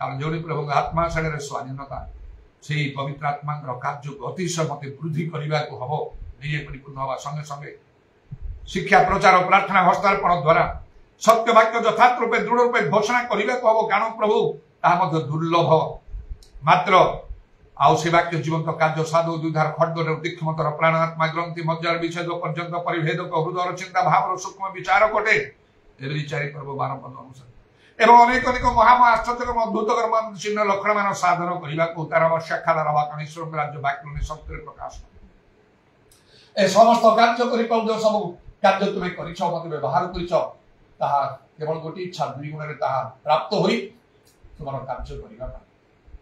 कारण जो प्रभु आत्मा सागर स्वाधीनता से पवित्र आत्मा कार्य को अतिशय मत वृद्धि करने को हम निजे परिपूर्ण हवा संगे संगे शिक्षा प्रचार और प्रार्थना हस्तार्पण द्वारा सत्य वाक्य यथार्थ रूपे दृढ़ रूपे घोषणा करने को हम कारण प्रभु ताहा दुर्लभ मात्र आउ से वाक्य जीवंत कार्य साधु दुधार खड्गर तीक्ष्मतर प्राण आत्मा ग्रंथि मज्जार विच्छेद पर्यंत परिभेदक हृदय चिंता भाव सूक्ष्म विचार कटे विचारी प्रभु 12 पद अनुसार एवं अनेक अनेक महाआश्चर्यकर अद्भुतकर चिन्ह लक्षण मान साधन करने को तार शाखा रवाकण ईश्वर राज्य वाक्य शक्ति प्रकाश ए समस्त कार्य कर सब कार्य तुम्हें कर मत व्यवहार कर केवल गोटे इच्छा 2 गुण प्राप्त हो तुम कार्य करने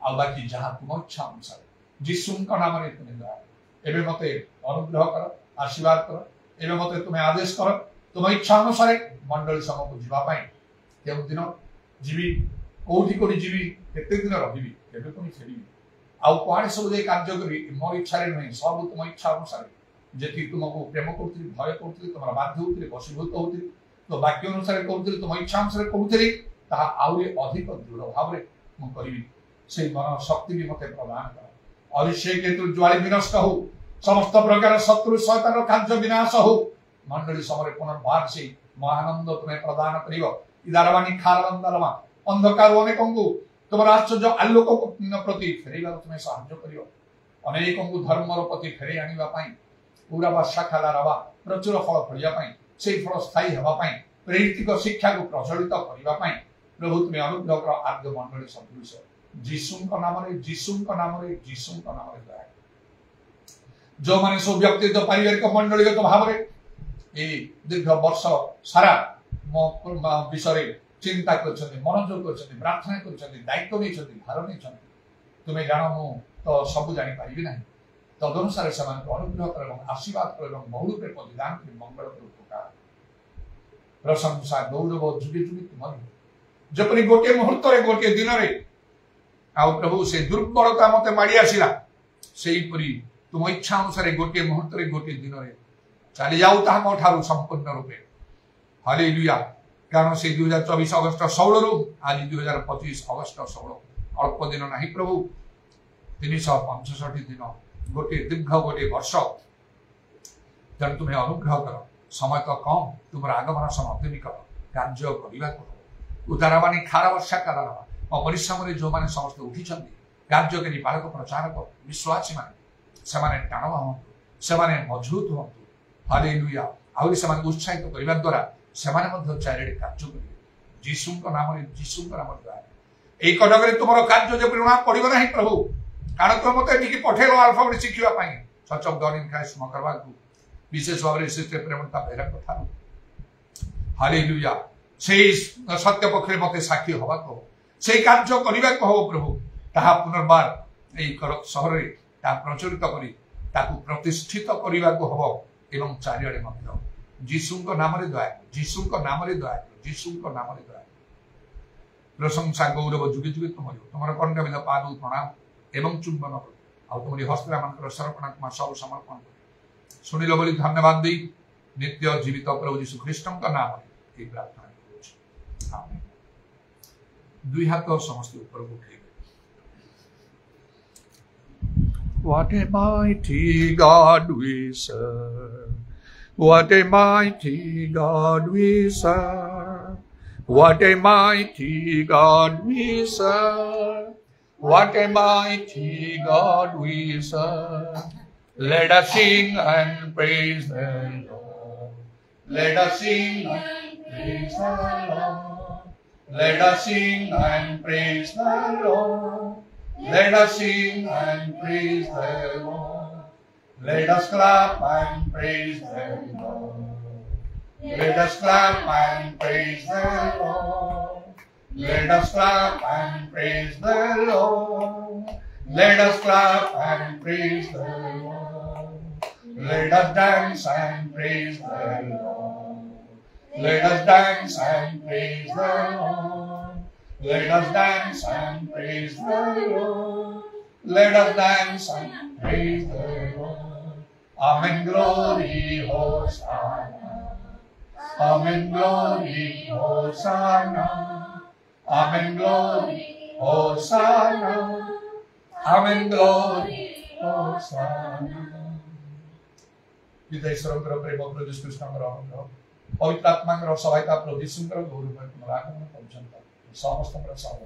आ बाकी जहाँ तुम इच्छा अनुसार जीशु नाम तुम्हें दया एवं मत अनुग्रह कर आशीर्वाद कर एवं मत तुम्हें आदेश कर तुम इच्छा अनुसार मंडली समूह को जीवाई केउ दिन जीवी कौटी कौटी जीवी केते दिन रही केवे पुणी फेरी आउ कड़े सब कार्य करी मो इच्छा नुहे सब तुम इच्छा अनुसार जी तुमको प्रेम करुली भय करुली तुम बाध्य होती वशीभूत होती तो वाक्य अनुसार करुली तुम इच्छा अनुसार करुली आहरी अधिक दृढ़ भाव में करी से मन शक्ति भी मत प्रदान कर अभिषेक हेतु ज्वाली विनष्ट हो समस्त प्रकार शत्रु शैतान कार्य विनाश हो मंडली समय पुनर्बार से महानंद तुम्हें प्रदान कर खारबंदरमा अंधकार अनेक तुम आश्चर्य आलोक प्रति फेर तुम्हें साहाय्य कर अनेक धर्मर प्रति फेर आने पूरा शाखा रवा प्रचुर फल फलिया से फल स्थायी होगापी प्रेरित शिक्षा को प्रचलित करने प्रभु तुम्हें अनुग्रह कर आद्य मंडली सदृश जीशु नाम दया जो मैंने सब व्यक्तिगत पारिवारिक मंडलीगत भाव में दीर्घ वर्ष सारा मो विषय चिंता कर मनोयोग कर प्रार्थना कर दायित्व नहीं भार नहीं तुम्हें जान मु तो सब जापारि ना तदनुसार से अनुग्रह कर आशीर्वाद कर बहु रूपे प्रतिदान कर मंगल उपकार प्रशंसा गौरव जुगे जुगे तुम जपरी गोटे मुहूर्त गोटे दिन आउ प्रभु से दुर्बलता मत माड़ी आसला से तुम इच्छा अनुसार गोटे मुहूर्त गोटे दिन में चली जाऊ मोठारू संपूर्ण रूपे हालेलुया कारण से 2024 अगस्त 16 रु आज 2025 अगस्त 16 अल्प दिन ना प्रभु 365 दिन गोटे दीर्घ गोटे वर्ष तेणु तुम्हें अनुग्रह कर समय तो कम तुम आगमन समय अत्यधिक कार्य करने उदार मानी खार वर्षा कारण परिश्रम जो मैंने समस्त उठी कार्यकारी बालक प्रचारक विश्वासी मैंने टाण हूँ से मजबूत हूँ हालेलुया आहरी से उत्साहित करने द्वारा से चारिड़े कार्य करेंगे जीशु नाम द्वारा यही कटक तुम कार्य जो ऋणा पड़ो ना प्रभु कारण तुम मत ये पठेल आल्फाबेट शिखापी सचब दरिन स्म करने को विशेष भाव में शिष्य प्रेमता बेहरा कथा हालेलुया से सत्य पक्ष मत साक्षी हवा को से कार्य करने को हम प्रभु ता पुनर्बार यही सहर में प्रचलित कर प्रतिष्ठित करने को हम एवं चारिड़े जीशु नाम दया जीशु नाम दया जीशु नाम दया प्रशंसा गौरव जुगे जुगे तुम कर्णविद पाद प्रणाम एवं चुंबन कर तुम हस्तरा मान सर्पण सब समर्पण कर शुणिल बोली धन्यवाद दी नित्य जीवित प्रभु यीशु ख्रीष्ट नाम प्रार्थना करुँ 2 हाथ समस्त ऊपर उठे What a mighty God we serve. What a mighty God we serve. What a mighty God we serve. What a mighty God we serve. Let us sing and praise the Lord. Let us sing and praise the Lord. Let us sing and praise the Lord. Let us sing and praise the Lord. Let us clap and praise the Lord. Let us clap and praise the Lord. Let us clap and praise the Lord. Let us clap and praise the Lord. Let us dance and praise the Lord. Let us dance and praise the Lord. Let us dance and praise the Lord. Let us dance and praise the Lord. Amen, glory, Hosanna. Amen, glory, Hosanna. Amen, glory, Hosanna. Amen, glory, Hosanna. Kita ईश्वरଙ୍କର ପ୍ରେମ ପ୍ରଭୁ ଯୀଶୁ ଖ୍ରୀଷ୍ଟଙ୍କର ଅନୁଗ୍ରହ ପବିତ୍ର ଆତ୍ମାଙ୍କର ସହାୟତା ପ୍ରଭୁ ଯୀଶୁଙ୍କର ଗୌରବ ମହିମା ପର୍ଯ୍ୟନ୍ତ ସମସ୍ତଙ୍କର ସହ